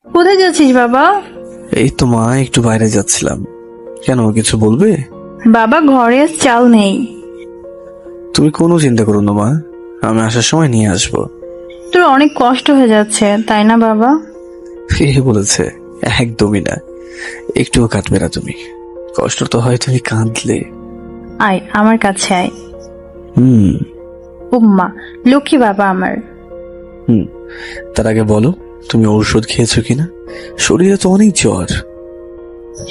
কোথায় যাচ্ছিস বাবা? এই তো মা, একটু বাইরে যাচ্ছিলাম। কেন, কিছু বলবে? বাবা ঘরে আজ চাল নেই। তুমি কোনো চিন্তা করো না মা, আমি আসার সময় নিয়ে আসবো। তোর অনেক কষ্ট হয়ে যাচ্ছে তাই না বাবা? কে বলেছে? একদমই না, একটুও কাঁদবে না তুমি। কষ্ট তো হয় তুমি কাঁদলে। আয় আমার কাছে আয়। হুম। উম্মা, লক্ষ্মী বাবা আমার। তার আগে বলো, তুমি ঔষধ খেয়েছো কিনা? শরীরে তো অনেক জ্বর।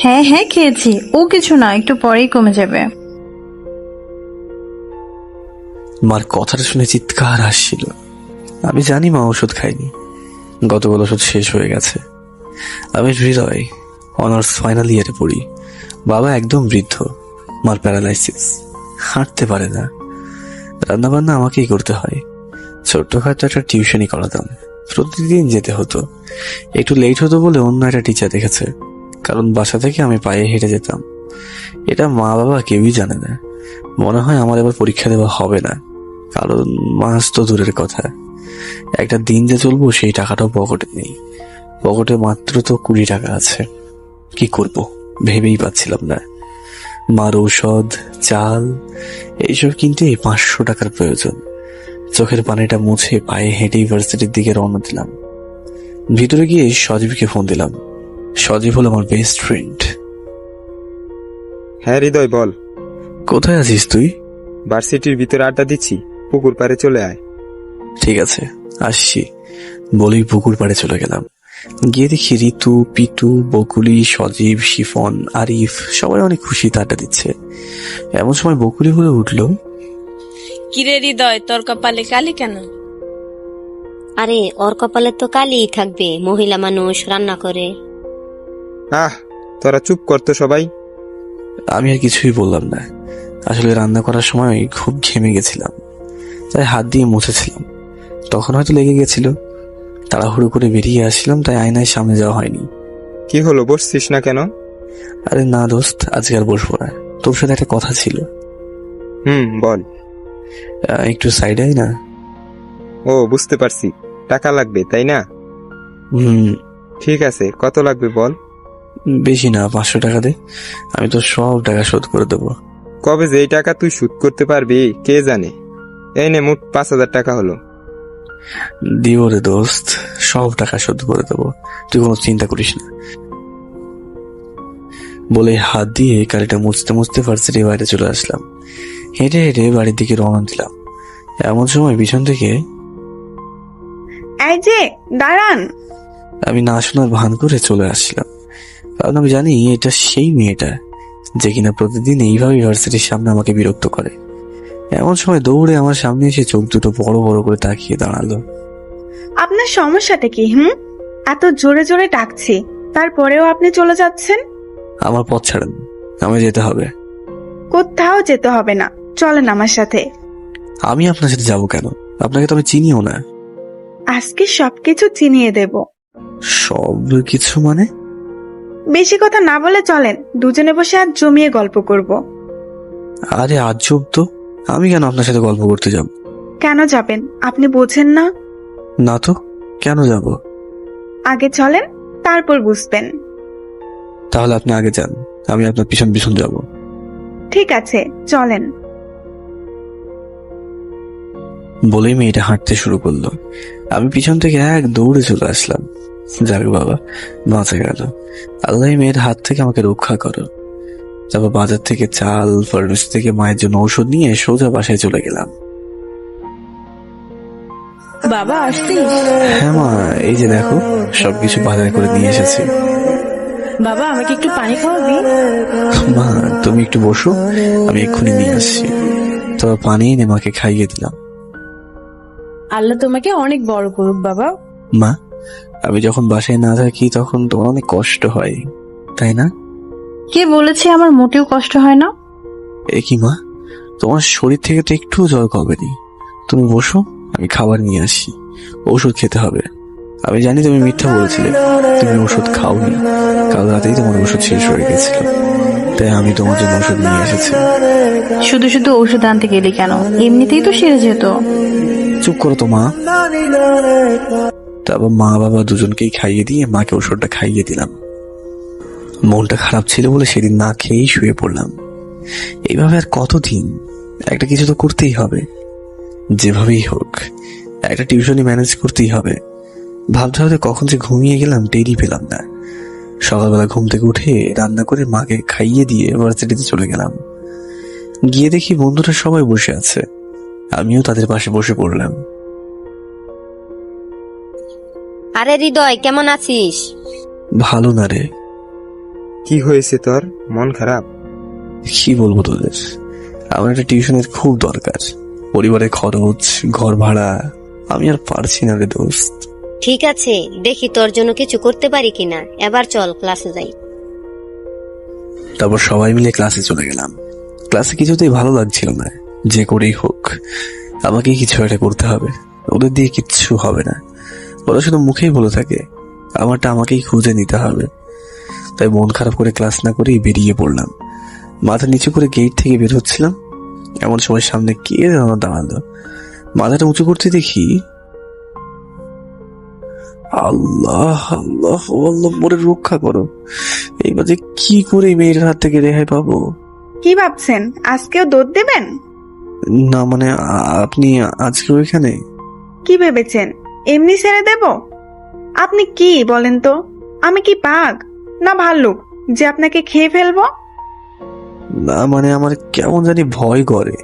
হ্যাঁ হ্যাঁ খেয়েছি, ও কিছু না, একটু পরেই কমে যাবে। মার কথাটা শুনে চিৎকার আসছিল। আমি জানি মা ওষুধ খাইনি, গতকাল ওষুধ শেষ হয়ে গেছে। আমি হৃদয়, অনার্স ফাইনাল ইয়ারে পড়ি। বাবা একদম বৃদ্ধ, মার প্যারালাইসিস, হাঁটতে পারে না। রান্নাবান্না আমাকেই করতে হয়। ছোট্টখাটো একটা টিউশনই করাতাম, প্রতিদিন যেতে হতো। একটু লেট হতো বলে অন্য একটা টিচার দেখেছে, কারণ বাসা থেকে আমি পায়ে হেঁটে যেতাম। এটা মা বাবা কেউই জানে না। মনে হয় আমার এবার পরীক্ষা দেওয়া হবে না, কারণ মাস তো দূরের কথা, একটা দিন যে চলবো সেই টাকাটাও পকেটে নেই। পকেটে মাত্র তো 20 টাকা আছে। কি করব ভেবেই পাচ্ছিলাম না। মার ঔষধ, চাল এইসব কিনতে 500 টাকার প্রয়োজন। চোখের পানিটা মুছে পায়ে হেঁটে ইউনিভার্সিটির দিকে রওনা দিলাম। ভিতরে গিয়ে সজীবকে ফোন দিলাম। সজীব হলো আমার বেস্ট ফ্রেন্ড। হ্যাঁ হৃদয় বল। কোথায় আছিস তুই? ভার্সিটির ভিতরে আড্ডা দিচ্ছি, পুকুর পাড়ে চলে আয়। ঠিক আছে, আসছি বলেই পুকুর পাড়ে চলে গেলাম। গিয়ে দেখি ঋতু, পিটু, বকুলি, সজীব, শিফন, আরিফ সবাই অনেক খুশিতে আড্ডা দিচ্ছে। এমন সময় বকুলি বলে উঠলো, কিরে হৃদয়, তোর কপালে কালি কেন? আরে ওর কপালে তো কালিই থাকবে, মহিলা মানুষ রান্না করে। তোরা চুপ করতো সবাই। আমি আর কিছুই বললাম না। আসলে রান্না করার সময় খুব ঘেমে গেছিলাম, তাই হাত দিয়ে মুছেছিলাম। তখন হয়তো লেগে গেছিল। তাড়াহুড়ো করে বেরিয়ে আসছিলাম, তাই আয়নায় সামনে যাওয়া হয়নি। কি হলো, বসছিস না কেন? আরে না দোস্ত, আজকে আর বসবো না, তোর সাথে একটা কথা ছিল। বল। একটু সাইড আয় না। ও বুঝতে পারছি, টাকা লাগবে তাই না? হুম। ঠিক আছে, কত লাগবে বল। বেশি না, 500 টাকা দে, আমি তো সব টাকা শোধ করে দেবো। কবে যে এই টাকা তুই শোধ করতে পারবি কে জানে। এই নে, মোট 5,000 টাকা হলো। দিব রে দোস্ত, সব টাকা শোধ করে দেবো, তুই কোনো চিন্তা করিস না। বলে হাত দিয়ে গাড়িটা মুছতে মুছতে ভার্সিটির বাইরে চলে আসলাম। হেঁটে হেঁটে বাড়ির দিকে রওনা দিলাম। এমন সময় পিছন থেকে এই যে দাঁড়ান। আমি না শোনার ভান করে চলে আসছিলাম, কারণ আমি জানি এটা সেই মেয়েটা যে কিনা প্রতিদিন এইভাবে ইউনিভার্সিটির সামনে আমাকে বিরক্ত করে। এমন সময় দৌড়ে আমার সামনে এসে চোখ দুটো বড় বড় করে তাকিয়ে দাঁড়ালো। আপনার সমস্যাটা কি? এত জোরে জোরে ডাকছি, তারপরেও আপনি চলে যাচ্ছেন। আমার পথ ছাড়েন, আমায় যেতে হবে। কোথাও যেতে হবে না, চলেন আমার সাথে। আমি আপনার সাথে যাবো কেন? আপনাকে তো আমি চিনিও না। আজকে সবকিছু চিনিয়ে দেব। সব কিছু মানে? বেশি কথা না বলে চলেন, দুজনে বসে আজ জমিয়ে গল্প করব। আরে আজব তো, আমি কেন আপনার সাথে গল্প করতে যাব? কেন যাবেন আপনি বোঝেন না? না তো, কেন যাব? আগে চলেন, তারপর বুঝবেন। তাহলে আপনি আগে যান, আমি আপনার পিছন পিছন যাব। ঠিক আছে চলেন। বলেই মেয়েটা হাঁটতে শুরু করলো। আমি পিছন থেকে এক দৌড়ে চলে আসলাম। যাক বাবা, বাঁচা গেল। আল্লাহ মেয়ের হাত থেকে আমাকে রক্ষা করো। তারপর বাজার থেকে চাল, ফার্মেসি থেকে মায়ের জন্য ঔষধ নিয়ে সোজা বাসায় চলে গেলাম। বাবা আসছিস? হ্যাঁ মা, এই যে দেখো সবকিছু বাজার করে নিয়ে এসেছি। বাবা আমাকে একটু পানি খাওয়াবি? মা তুমি একটু বসো, আমি এক্ষুনি নিয়ে আসছি। তারপর পানি এনে মাকে খাইয়ে দিলাম। আল্লাহ তোমাকে অনেক বড় করুক বাবা। মা, আমি যখন বাসায় না থাকি তখন তোমার অনেক কষ্ট হয় তাই না? কে বলেছে আমার মোটেও কষ্ট হয় না? এ কি মা, তোমার শরীর থেকে তো একটুও জ্বর কমেনি। তুমি বসো, আমি খাবার নিয়ে আসি। ওষুধ খেতে হবে। আমি জানি তুমি মিথ্যা বলেছিলে, তুমি ওষুধ খাওনি। কাল রাতেই তোমার ওষুধ শেষ হয়ে গেছিল, তাই আমি তোমার জন্য ওষুধ নিয়ে এসেছি। শুধু শুধু ওষুধ আনতে গেলি কেন? এমনিতেই তো সেরে যেত। চুপ করো তো মা। তারপর মা বাবা দুজনকেই খাইয়ে দিয়ে মাকে ওষুধটা খাইয়ে দিলাম। মনটা খারাপ ছিল বলে সেদিন না খেয়েই শুয়ে পড়লাম। এইভাবে আর কতদিন? একটা কিছু তো করতেই হবে, যেভাবেই হোক একটা টিউশনই ম্যানেজ করতেই হবে। ভাবতে ভাবতে কখন যে ঘুমিয়ে গেলাম টেরই পেলাম না। সকালবেলা ঘুম থেকে উঠে রান্না করে মাকে খাইয়ে দিয়ে ভার্সিটিতে চলে গেলাম। গিয়ে দেখি বন্ধুরা সবাই বসে আছে, আমিও তাদের পাশে বসে পড়লাম। আরে হৃদয়, কেমন আছিস? ভালো না রে। কি হয়েছে তোর? মন খারাপ? কি বলবো তোদের, আমার একটা টিউশনের খুব দরকার। পরিবারের খরচ, ঘর ভাড়া, আমি আর পারছি না রে দোস্ত। ঠিক আছে, দেখি তোর জন্য কিছু করতে পারি কিনা। এবার চল ক্লাসে যাই। তারপর সবাই মিলে ক্লাসে চলে গেলাম। ক্লাসে কিছুতেই ভালো লাগছিল না। যে করেই হোক আমাকেই কিছু একটা করতে হবে, ওদের দিয়ে কিচ্ছু হবে না। ওরা শুধু মুখেই বলে থাকে আমারটা আমাকেই খুঁজে নিতে হবে। তাই মন খারাপ করে ক্লাস না করেই বেরিয়ে পড়লাম। মাথা নিচু করে গেট থেকে বের হচ্ছিলাম, এমন সময় সামনে কে যেন দাঁড়ালো। মাথাটা উঁচু করতে দেখি আল্লাহ আল্লাহ আল্লাহ, মোরে রক্ষা করো। এইবার যে কি করে এই মেয়ের হাত থেকে রেহাই পাবো? কি ভাবছেন আজকেও দৌড় দেবেন? না মানে আপনি আজকে ওইখানে? কি ভেবেছেন এমনি ছেড়ে দেব? আপনি কি বলেন তো, আমি কি বাঘ না ভাল্লুক যে আপনাকে খেয়ে ফেলবো? না মানে আমার কেমন জানি ভয় করে।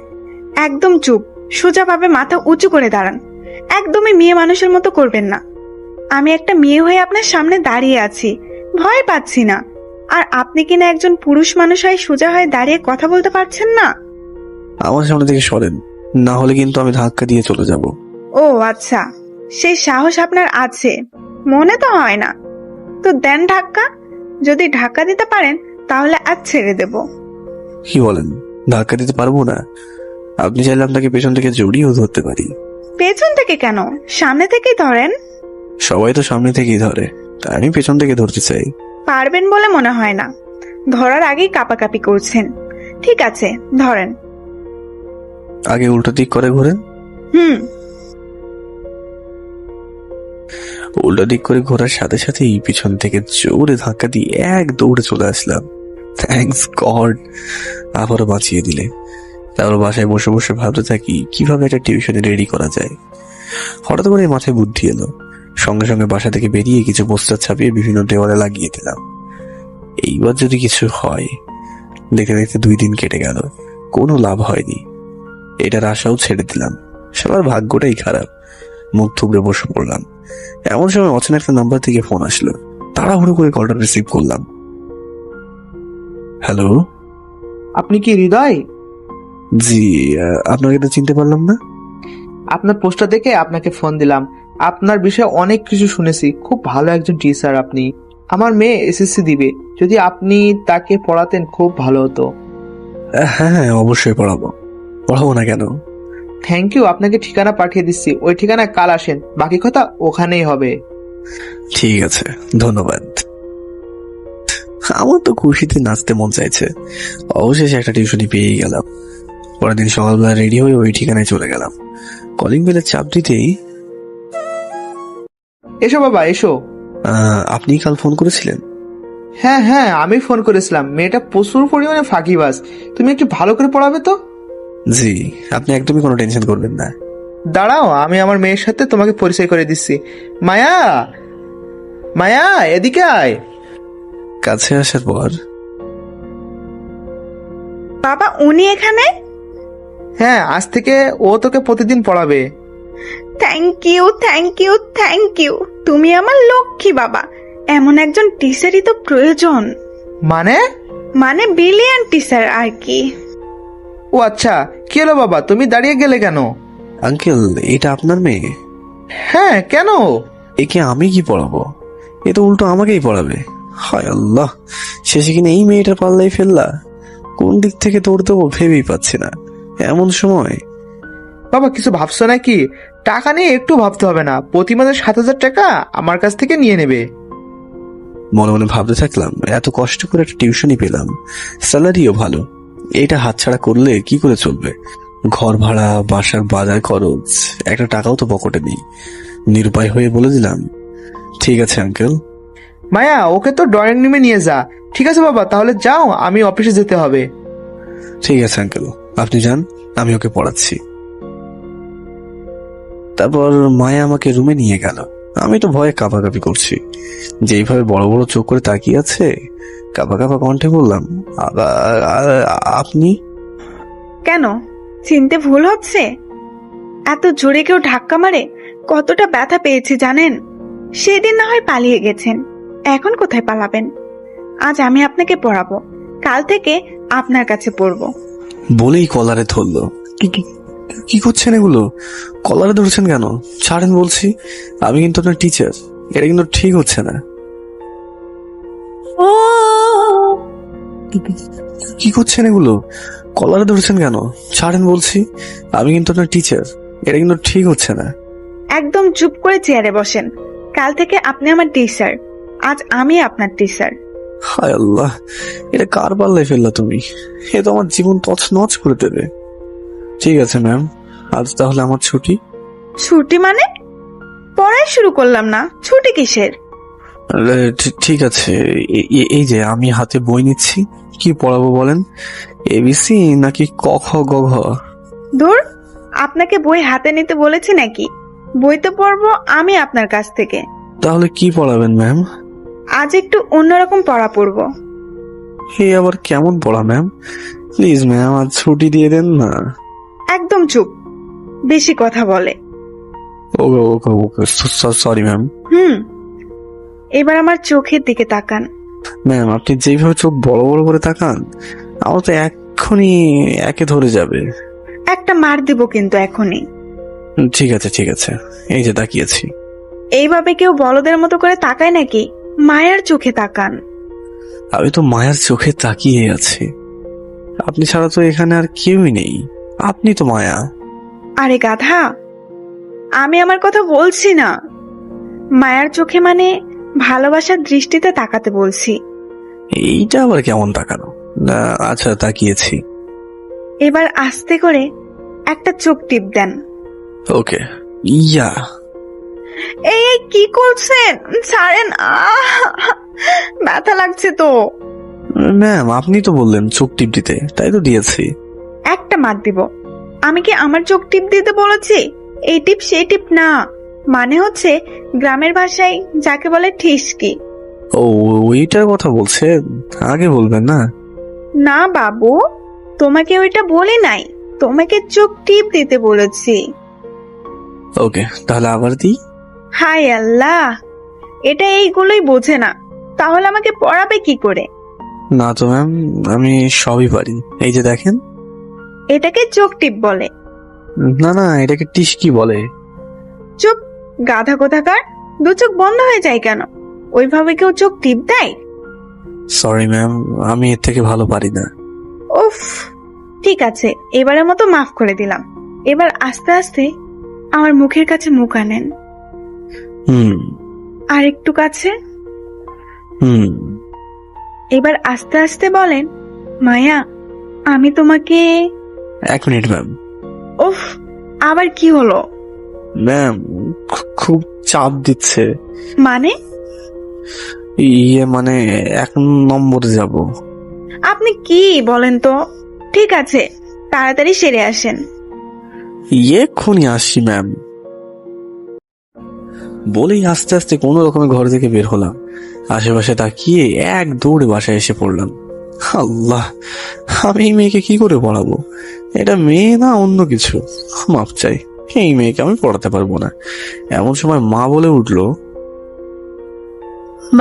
একদম চুপ, সোজাভাবে মাথা উঁচু করে দাঁড়ান। একদমই মেয়ে মানুষের মতো করবেন না। আমি একটা মেয়ে হয়ে আপনার সামনে দাঁড়িয়ে আছি, ভয় পাচ্ছি না। আর আপনি কিনা একজন পুরুষ মানুষ হয়ে সোজা হয়ে দাঁড়িয়ে কথা বলতে পারছেন না? আমার সামনে থেকে সরেন, না হলে কিন্তু আমি ধাক্কা দিয়ে চলে যাব। ও আচ্ছা, সেই সাহস আপনার আছে? মনে তো হয় না। তো দেন ধাক্কা। যদি ধাক্কা দিতে পারেন তাহলে আজ ছেড়ে দেব। কি বলেন? ধাক্কা দিতে পারবো না? আপনি চাইলে আপনাকে পেছন থেকে জড়িয়েও ধরতে পারি। পেছন থেকে কেন, সামনে থেকেই ধরেন। সবাই তো সামনে থেকেই ধরে, তাই আমি পেছন থেকে ধরতে চাই। পারবেন বলে মনে হয় না, ধরার আগেই কাঁপাকাঁপি করছেন। ঠিক আছে, ধরেন। আগে উল্টো দিক করে ঘোরেন। হুম। উল্টো দিক করে ঘোরার সাথে সাথেই পিছন থেকে জোরে ধাক্কা দিয়ে এক দৌড়ে চলে আসলাম। থ্যাঙ্কস গড, আবারও বাঁচিয়ে দিলে। তারপর বাসায় বসে বসে ভাবতে থাকি কিভাবে একটা টিউশনে রেডি করা যায়। হঠাৎ করে মাথায় বুদ্ধি এলো, সঙ্গে সঙ্গে বাসা থেকে বেরিয়ে কিছু পোস্টার ছাপিয়ে বিভিন্ন দেওয়ালে লাগিয়ে দিলাম। এইবার যদি কিছু হয়। দেখতে দেখতে 2 দিন কেটে গেল, কোনো লাভ হয়নি। এটার আশাও ছেড়ে দিলাম। সবার ভাগ্যটাই খারাপ। মুখ থুবড়ে বসে পড়লাম। এমন সময় অচেনা একটা নাম্বার থেকে ফোন আসলো। তাড়াহুড়ো করে কলটা রিসিভ করলাম। হ্যালো। আপনি কি হৃদয়? জি, আপনাকে তো চিনতে পারলাম না। আপনার পোস্টটা দেখে আপনাকে ফোন দিলাম। আপনার বিষয়ে অনেক কিছু শুনেছি, খুব ভালো একজন টিচার আপনি। আমার মেয়ে এসএসসি দিবে, যদি আপনি তাকে পড়াতেন খুব ভালো হতো। হ্যাঁ হ্যাঁ, অবশ্যই পড়াবো। পড়াবো না কেন? থ্যাংক ইউ, আপনাকে ঠিকানা পাঠিয়ে দিচ্ছি, ওই ঠিকানায় কাল আসেন, বাকি কথা ওখানেই হবে। ঠিক আছে, ধন্যবাদ। আমার তো খুশিতে নাচতে মন চাইছে। অবশেষে একটা টিউশনি পেয়ে গেলাম। পরের দিন সকালবেলা রেডি হয়ে ওই ঠিকানায় চলে গেলাম। কলিং বেলের চাপ দিতেই এসো বাবা এসো। আপনি কাল ফোন করেছিলেন? হ্যাঁ হ্যাঁ, আমি ফোন করেছিলাম। মেয়েটা প্রচুর পরিমাণে ফাঁকিবাজ, তুমি একটু ভালো করে পড়াবে তো? জি, আপনি একদমই কোনো টেনশন করবেন না। দাঁড়াও, আমি আমার মেয়ের সাথে তোমাকে পরিচয় করে দিচ্ছি। মায়া, মায়া এদিকে আয়। কাছে আসার পর বাবা, উনি এখানে? হ্যাঁ, আজ থেকে ও তোকে প্রতিদিন পড়াবে। Thank you thank you thank you, তুমি আমার লক্ষ্মী বাবা। এমন একজন টিচারই তো প্রয়োজন। মানে ব্রিলিয়ান্ট টিচার আর কি। ও আচ্ছা, কি হলো বাবা, তুমি দাঁড়িয়ে গেলে কেন? আঙ্কেল, এটা আপনার মেয়ে? হ্যাঁ, কেন? একে আমি কি পড়াবো? এ তো উল্টো আমাকেই পড়াবে। হায় আল্লাহ, শেষে কিনা এই মেয়েটার পাল্লাই ফেললা। কোন দিক থেকে দৌড় দেবো ভেবেই পাচ্ছি না এমন সময়। বাবা, কিছু ভাবছো নাকি? টাকা নিয়ে একটু ভাবতে হবে না, প্রতি মাসে 7,000 টাকা আমার কাছ থেকে নিয়ে নেবে। মনে মনে ভাবতে থাকলাম, এত কষ্ট করে একটা টিউশনই পেলাম, স্যালারিও ভালো। এটা হাতছাড়া করলে কি করে চলবে? ঘর ভাড়া, বাসার বাজার খরচ, একটা টাকাও তো পকেটে নেই। নিরুপায় হয়ে বলে দিলাম, ঠিক আছে আঙ্কেল। মায়া, ওকে তো ড্রয়িং রুমে নিয়ে যা। ঠিক আছে বাবা, তাহলে যাও, আমি অফিসে যেতে হবে। ঠিক আছে আঙ্কেল, আপনি যান, আমি ওকে পড়াচ্ছি। তারপর মায়া আমাকে রুমে নিয়ে গেল। আমি তো ভয়ে কাঁপাকাঁপি করছি। যেইভাবে বড় বড় চোখ করে তাকিয়ে আছে, কাঁপা কাঁপা কণ্ঠে বললাম, আপনি? কেন, চিনতে ভুল হচ্ছে? এত জোরে কেউ ধাক্কা মারে কতটা ব্যথা পেয়েছি জানেন? সেদিন না হয় পালিয়ে গেছেন, এখন কোথায় পালাবেন? আজ আমি আপনাকে পড়াবো, কাল থেকে আপনার কাছে পড়বো। বলেই কলারে ধরলো। কি করছেন এগুলো? কলারে ধরছেন কেন? ছাড়েন বলছি, আমি কিন্তু আপনার টিচার। এটা কিন্তু ঠিক হচ্ছে না। কি করছেন এগুলো? কলারে ধরছেন কেন? ছাড়েন বলছি, আমি কিন্তু আপনার টিচার। এটা কিন্তু ঠিক হচ্ছে না। একদম চুপ করে চেয়ারে বসেন, কাল থেকে আপনি আমার টিচার, আজ আমি আপনার টিচার। হায় আল্লাহ, এটা কার পাল্লায় ফেললা তুমি? এ তো আমার জীবন তছনছ করে দেবে। ঠিক আছে ম্যাম, আজ তাহলে আমার ছুটি। ছুটি মানে? পড়াই শুরু করলাম না, ছুটি কিসের? ঠিক আছে, এই যে আমি হাতে বই নিচ্ছি। কি পড়াবো বলেন? এবিসি নাকি ক খ গ ঘ? দূর, আপনাকে বই হাতে নিতে বলেছি নাকি? বই তো পড়বো আমি আপনার কাছ থেকে। তাহলে কি পড়াবেন ম্যাম? আজ একটু অন্যরকম পড়া পড়বো। হে আবার কেমন পড়া ম্যাম? প্লিজ ম্যাম, আজ ছুটি দিয়ে দেন না। একদম চুপ, বেশি কথা বলে। ওকে ওকে ওকে, সরি ম্যাম। এবার আমার চোখের দিকে তাকান। ম্যাম, আপনি যেভাবে চোখ বড় বড় করে তাকান, আমার তো এক্ষুনি একে ধরে যাবে। একটা মার দিব কিন্তু এখনই। ঠিক আছে ঠিক আছে, এই যে তাকিয়েছি। এইভাবে কেউ বলদের মতো করে তাকায় নাকি? মায়ের চোখে তাকান। আমি তো মায়ের চোখে তাকিয়ে আছি। আপনি ছাড়া তো এখানে আর কেউই নেই। আপনি তো মায়া। আরে গাধা, আমি আমার কথা বলছি না। মায়ের চোখে মানে ভালোবাসার দৃষ্টিতে তাকাতে বলছি। এইটা আবার কেমন তাকানো? না, আচ্ছা তাকিয়েছি। এবার আস্তে করে একটা চোখ টিপ দেন। ওকে, ইয়া। এই এই, কি করছেন? ছাড়েন, ব্যথা লাগছে তো। ম্যাম, আপনি তো বললেন চোখ টিপ দিতে, তাই তো দিয়েছি। একটা মার দিব। আমি কি আমার চোখ টিপ দিতে বলেছি? এই টিপ সেই টিপ না, মানে হচ্ছে গ্রামের ভাষায় যাকে বলে ঠিসকি। ও, ওইটার কথা বলছে, আগে বলবেন না? না বাবু, তোমাকে ওইটা বলি নাই, তোমাকে চোখ টিপ দিতে বলেছি। ওকে, তাহলে আবার দিই। হায় আল্লাহ, এটা এইগুলোই বোঝে না, তাহলে আমাকে পড়াবে কি করে? না তো ম্যাম, আমি সবই পারি। এই যে দেখেন। এটাকে চোখ টিপ বলে। না না, এটাকে টিসকি বলে। চুপ, গাধা কোথাকার। দু চোখ বন্ধ হয়ে যায় কেন? ওইভাবে কেউ চোখ টিপ দেয়? সরি ম্যাম, আমি এর থেকে ভালো পারি না। উফ, ঠিক আছে, এবারের মতো মাফ করে দিলাম। এবার আস্তে আস্তে আমার মুখের কাছে মুখ আনেন। আর একটু কাছে। এবার আস্তে আস্তে বলেন, মায়া, আমি তোমাকে। 1 মিনিট ম্যাম। উফ, আবার কি হলো? ম্যাম, খুব চাপ দিচ্ছে। মানে? ইয়ে মানে 1 নম্বরে যাব। আপনি কি বলেন তো? ঠিক আছে, তাড়াতাড়ি সেরে আসেন। এক্ষুনি আসছি ম্যাম। বলেই আস্তে আস্তে কোনো রকমের ঘর থেকে বের হলাম। আশেপাশে তাকিয়ে এক দৌড়ে বাসায় এসে পড়লাম। আল্লাহ, আমি এই মেয়েকে কি করে পড়াবো? এটা মেয়ে না অন্য কিছু? মাপ চাই, এই মেয়েকে আমি পড়াতে পারবো না। এমন সময় মা বলে উঠলো,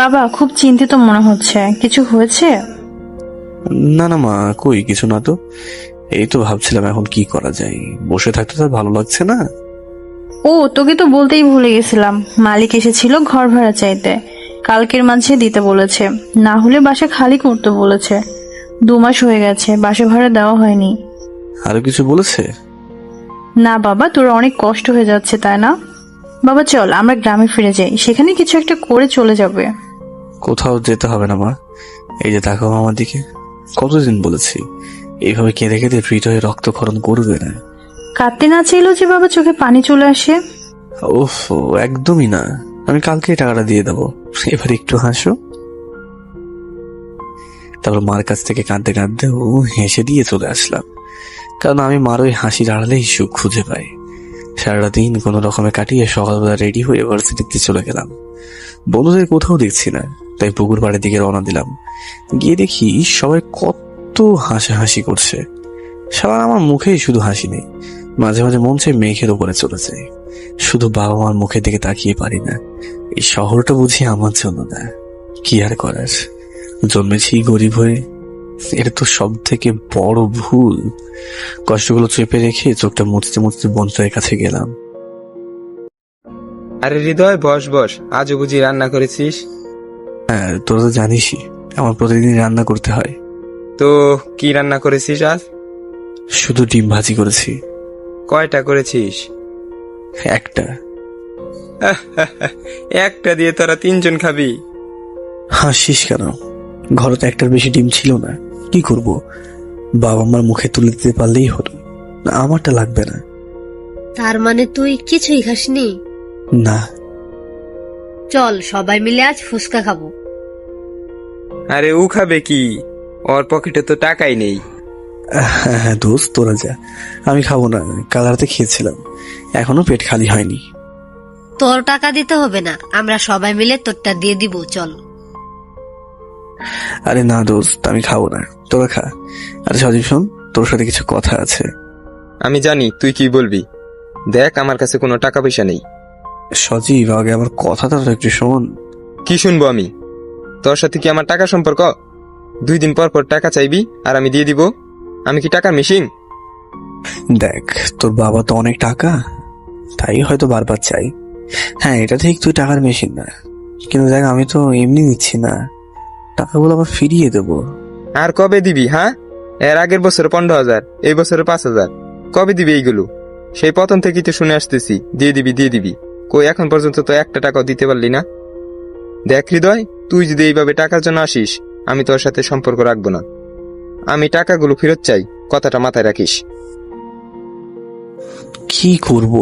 বাবা, খুব চিন্তিত মনে হচ্ছে, কিছু হয়েছে? না না মা, কই কিছু না তো। এই তো ভাবছিলাম এখন কি করা যায়, বসে থাকতে তো ভালো লাগছে না। ও, তোকে তো বলতেই ভুলে গেছিলাম, মালিক এসেছিল ঘর ভাড়া চাইতে। কালকের মাঝে দিতে বলেছে, না হলে বাসা খালি করতে বলেছে। 2 মাস হয়ে গেছে, বাসা ভাড়া দেওয়া হয়নি। আরো কিছু বলেছে? না বাবা, তোর অনেক কষ্ট হয়ে যাচ্ছে তাই না? বাবা চল, আমরা গ্রামে ফিরে যাই, সেখানে কিছু একটা করে চলে যাবে। কোথাও যেতে হবে না মা, এই যে তাকাও আমার দিকে। কতদিন বলেছি, এইভাবে কেঁদে কেঁদে হৃদয়ে রক্তক্ষরণ করবে না। কাঁদতে না চাইলেও যে বাবা চোখে পানি চলে আসে। ওহ, একদমই না। আমি কালকেই টাকাটা দিয়ে দেবো, এবার একটু হাসো। তারপর মার কাছ থেকে কাঁদতে কাঁদতে ও হেসে দিয়ে চলে আসলাম, কারণ আমি মার ওই হাসির আড়ালেই সুখ খুঁজে পাই। সারাটা দিন কোনো রকমে কাটিয়ে সকালবেলা রেডি হয়ে ভার্সিটিতে চলে গেলাম। বন্ধুদের কোথাও দেখছি না, তাই পুকুর পাড়ের দিকে রওনা দিলাম। গিয়ে দেখি সবাই কত হাসাহাসি করছে। সবার আমার মুখেই শুধু হাসি নেই, মাঝে মাঝে মন চাই মেঘের উপরে চলে যায়। শুধু বাবা মার মুখের দিকে তাকিয়ে পারি না। এই শহরটা বুঝি আমার জন্য না, কি আর করার, জন্মেছি গরিব হয়ে। এটা তো সব থেকে বড় ভুল। কষ্টগুলো চেপে রেখে চোখটা মুছতে মুছতে বন্ধুদের কাছে গেলাম। আরে হৃদয়, বস বস, আজও বুঝি রান্না করেছিস? হ্যাঁ, তোরা তো জানিসই আমার প্রতিদিন রান্না করতে হয়। তো কি রান্না করেছিস আজ? শুধু ডিম ভাজি করেছি। কয়টা করেছিস? একটা। একটা দিয়ে তোরা 3 জন খাবি? হাসিস কেন? ঘরে তো একটার বেশি ডিম ছিল না, কি করব? বাবা মার মুখে তুলে দিতে পারলেই হলো, না আমারটা লাগবে না। তার মানে তুই কিছুই খাসনি? না। চল সবাই মিলে আজ ফুচকা খাবো। আরে ও খাবে কি? ওর পকেটে তো টাকাই নেই। হ্যাঁ হ্যাঁ দোস্ত, তোরা যা, আমি খাবো না। কাল রাতে খেয়েছিলাম, এখনো পেট খালি হয়নি। তোর টাকা দিতে হবে না, আমরা সবাই মিলে তোরটা দিয়ে দিব, চল। আরে না দোস্ত, আমি খাবো না, তোরা খা। আরে সজীব শোন, তোর সাথে কিছু কথা আছে। আমি জানি তুই কি বলবি। দেখ, আমার কাছে কোনো টাকা পয়সা নেই। সজীব, আগে আমার কথাটা তো একটু শোন। কি শুনবো আমি? তোর সাথে কি আমার টাকা সম্পর্ক? 2 দিন পর পর টাকা চাইবি আর আমি দিয়ে দিব? আমি কি টাকার মেশিন? দেখ, তোর বাবা তো অনেক টাকা, তাই হয়তো বারবার চাই। হ্যাঁ, এটা ঠিক, তুই টাকার মেশিন না, কিন্তু দেখ আমি তো এমনি নিচ্ছি না, টাকাগুলো আবার ফিরিয়ে দেবো। আর কবে দিবি? হ্যাঁ, এর আগের বছরে 15,000, এই বছরে 5,000। কবে দিবি এইগুলো? সেই প্রথম থেকেই তো শুনে আসতেছি দিয়ে দিবি দিয়ে দিবি। কই এখন পর্যন্ত তো একটা টাকাও দিতে পারলি না। দেখ হৃদয়, তুই যদি এইভাবে টাকার জন্য আসিস, আমি তোর সাথে সম্পর্ক রাখবো না। আমি টাকাগুলো ফেরত চাই, কথাটা মাথায় রাখিস। কি করব,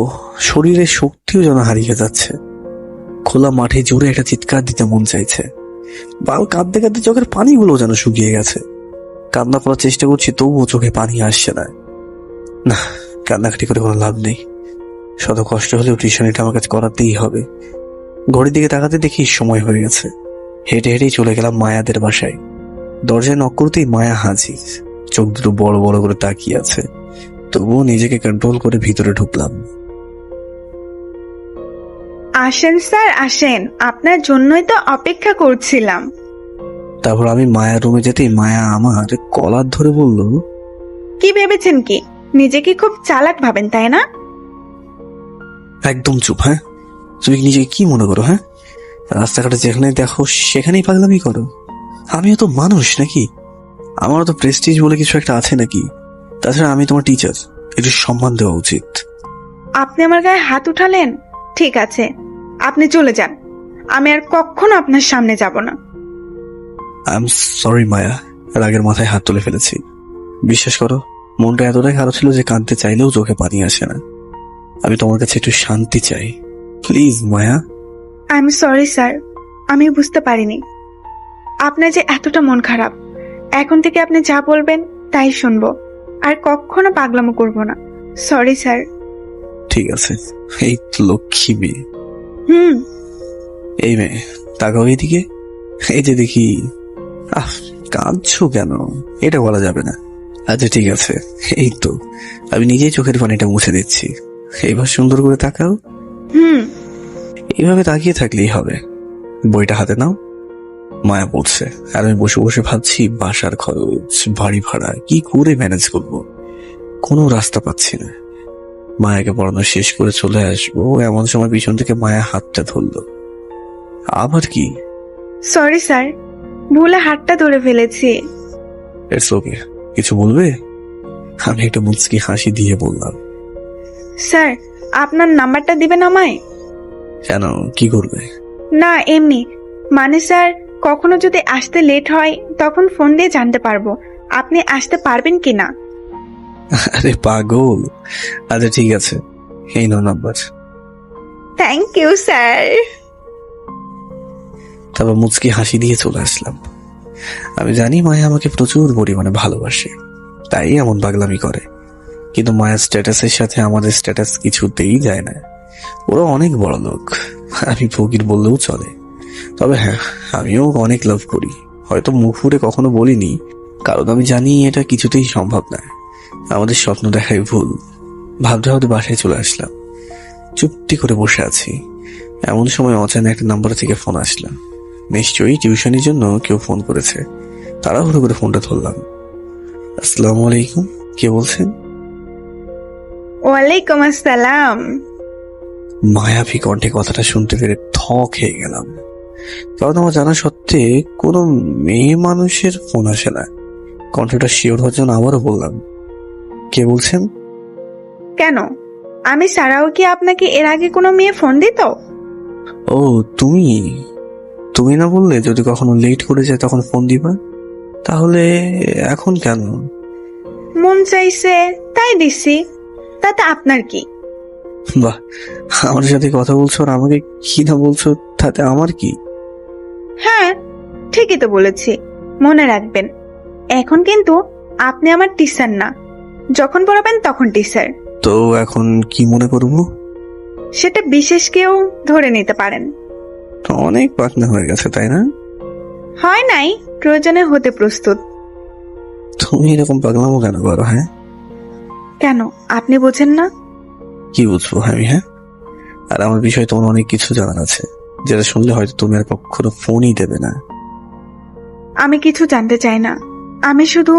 শরীরের শক্তিও যেন হারিয়ে যাচ্ছে। খোলা মাঠে জোরে একটা চিৎকার দিতে মন চাইছে। বাল কাঁদতে কাঁদতে চোখের পানিগুলো যেন শুকিয়ে গেছে। কান্না করার চেষ্টা করছি, তবুও চোখে পানি আসছে না। না, কান্নাকাটি করে কোনো লাভ নেই। শত কষ্ট হলেও টিউশনিটা আমার কাছে করাতেই হবে। ঘড়ির দিকে তাকাতে দেখি সময় হয়ে গেছে। হেঁটে হেঁটেই চলে গেলাম মায়াদের বাসায়। দরজায় নক করতেই মায়া হাজির, চোখ দুটো বড় বড় করে তাকিয়ে আছে। তবুও নিজেকে কন্ট্রোল করে ভিতরে ঢুকলাম। আসেন স্যার, আসেন, আপনার জন্যই তো অপেক্ষা করছিলাম। তারপর আমি মায়ার রুমে যেতেই মায়া আমার কলার ধরে বলল, কি ভেবেছেন কি? নিজেকে খুব চালাক ভাবেন, তাই না? একদম চুপ। হ্যাঁ, তুমি নিজেকে কি মনে করো? হ্যাঁ, রাস্তাঘাটে যেখানে দেখো সেখানেই পাগলামি করো। আমিও তো মানুষ নাকি? আমারও তো প্রেস্টিজ বলে কিছু একটা আছে নাকি? তাছাড়া আমি তোমার টিচার, একটু সম্মান দেওয়া উচিত। আপনি আমার গায়ে হাত উঠালেন? ঠিক আছে, আপনি চলে যান, আমি আর কখনো আপনার সামনে যাব না। আই এম সরি মায়া, রাগের মাথায় হাত তুলে ফেলেছি। বিশ্বাস করো, মনটা এতটাই খারাপ ছিল যে কাঁদতে চাইলেও চোখে পানি আসে না। আমি তোমার কাছে একটু শান্তি চাই, please Maya. I am sorry sir, আমি বুঝতে পারিনি আপনার যে এতটা মন খারাপ। এখন থেকে আপনি যা বলবেন তাই শুনবো, আর কখনো পাগলামো করব না। Sorry sir. ঠিক আছে, এই তো লক্ষ্মী মেয়ে। হুম। এই মেয়ে, তাকাও এইদিকে। এই যে দেখি। আহ, কাঁদছো কেন? এটা বলা যাবে না। আচ্ছা ঠিক আছে, এই তো আমি নিজেই চোখের পানিটা মুছে দিচ্ছি। এবার সুন্দর করে তাকাও। হুম। এইভাবে তাকিয়ে থাকলেই হবে। বইটা হাতে নাও। মায়া পড়ছে, আর আমি বসে বসে ভাবছি বাসার খরচ, বাড়ি ভাড়া কি করে ম্যানেজ করব। কোনো রাস্তা পাচ্ছি না। মায়াকে পড়ানো শেষ করে চলে আসবো, এমন সময় পিছন থেকে মায়া হাতটা ধরলো। আবার কি? সরি স্যার, ভুলে হাতটা ধরে ফেলেছি। ইটস ওকে, কিছু বলবে? আমি একটা মুচকি হাসি দিয়ে বললাম। স্যার, আপনার নাম্বারটা দিবেন আমায়? কেন, কি করবে? না এমনি, মানে স্যার, কখনো যদি আসতে লেট হয় তখন ফোন দিয়ে জানতে পারবো আপনি আসতে পারবেন কিনা। আরে পাগল, আচ্ছা ঠিক আছে, এই নাও নাম্বার। Thank you sir. তারপর মুচকি হাসি দিয়ে চলে আসলাম। আমি জানি মায়া আমাকে প্রচুর পরিমাণে ভালোবাসে, তাই এমন পাগলামি করে। কিন্তু মায়ার স্ট্যাটাসের সাথে আমাদের স্ট্যাটাস কিছুতেই যায় না। ওরা অনেক বড় লোক, আমি ফকির বললেও চলে। তবে হ্যাঁ, আমিও অনেক লাভ করি, হয়তো মুখ ফুটে কখনো বলিনি, কারণ আমি জানি এটা কিছুতেই সম্ভব না। আমাদের স্বপ্ন দেখাই ভুল। ভাবতে ভাবতে বাসায় চলে আসলাম। চুপটি করে বসে আছি, এমন সময় অচেনা একটা নাম্বার থেকে ফোন আসলো। নিশ্চয়ই টিউশনের জন্য কেউ ফোন করেছে। তাড়াহুড়ো করে ফোনটা ধরলাম। আসসালামু আলাইকুম, কে বলছেন? ওয়ালাইকুম আসসালাম। মায়াবী কণ্ঠে কথাটা শুনতে পেরে থ খেয়ে গেলাম, কারণ আমার জানা সত্ত্বে কোনো মেয়ে মানুষের ফোন আসে না। কণ্ঠটা শিওর হওয়ার জন্য আবারও বললাম, কে বলছেন? কেন, আমি ছাড়াও কি আপনাকে এর আগে কোনো মেয়ে ফোন দিত? ও তুমি তুমি না বললে যদি কখনো লেট করে যায় তখন ফোন দিবা, তাহলে এখন কেন? মন চাইছে তাই দিছি, তাতে আপনার কি? বাহ, আমার সাথে কথা বলছো আর আমাকে কি না বলছো তাতে আমার কি? হ্যাঁ, ঠিকই তো বলেছি। মনে রাখবেন, এখন কিন্তু আপনি আমার টিচার না, যখন পড়াবেন তখন টিচার। তো এখন কি মনে করবো? সেটা বিশেষ কেউ ধরে নিতে পারেন। তো অনেক পাকনা হয়ে গেছে, তাই না? হয় নাই, প্রয়োজনে হতে প্রস্তুত। তুমি এরকম পাগলামো কেন করো? হ্যাঁ, কেন, আপনি বোঝেন না? কি বুঝবো আমি? হ্যাঁ, আর আমার বিষয়ে তোমার অনেক কিছু জানার আছে, যেটা শুনলে হয়তো তুমি আর কখনো ফোনই দেবে না। আমি কিছু জানতে চাই না, আমি শুধু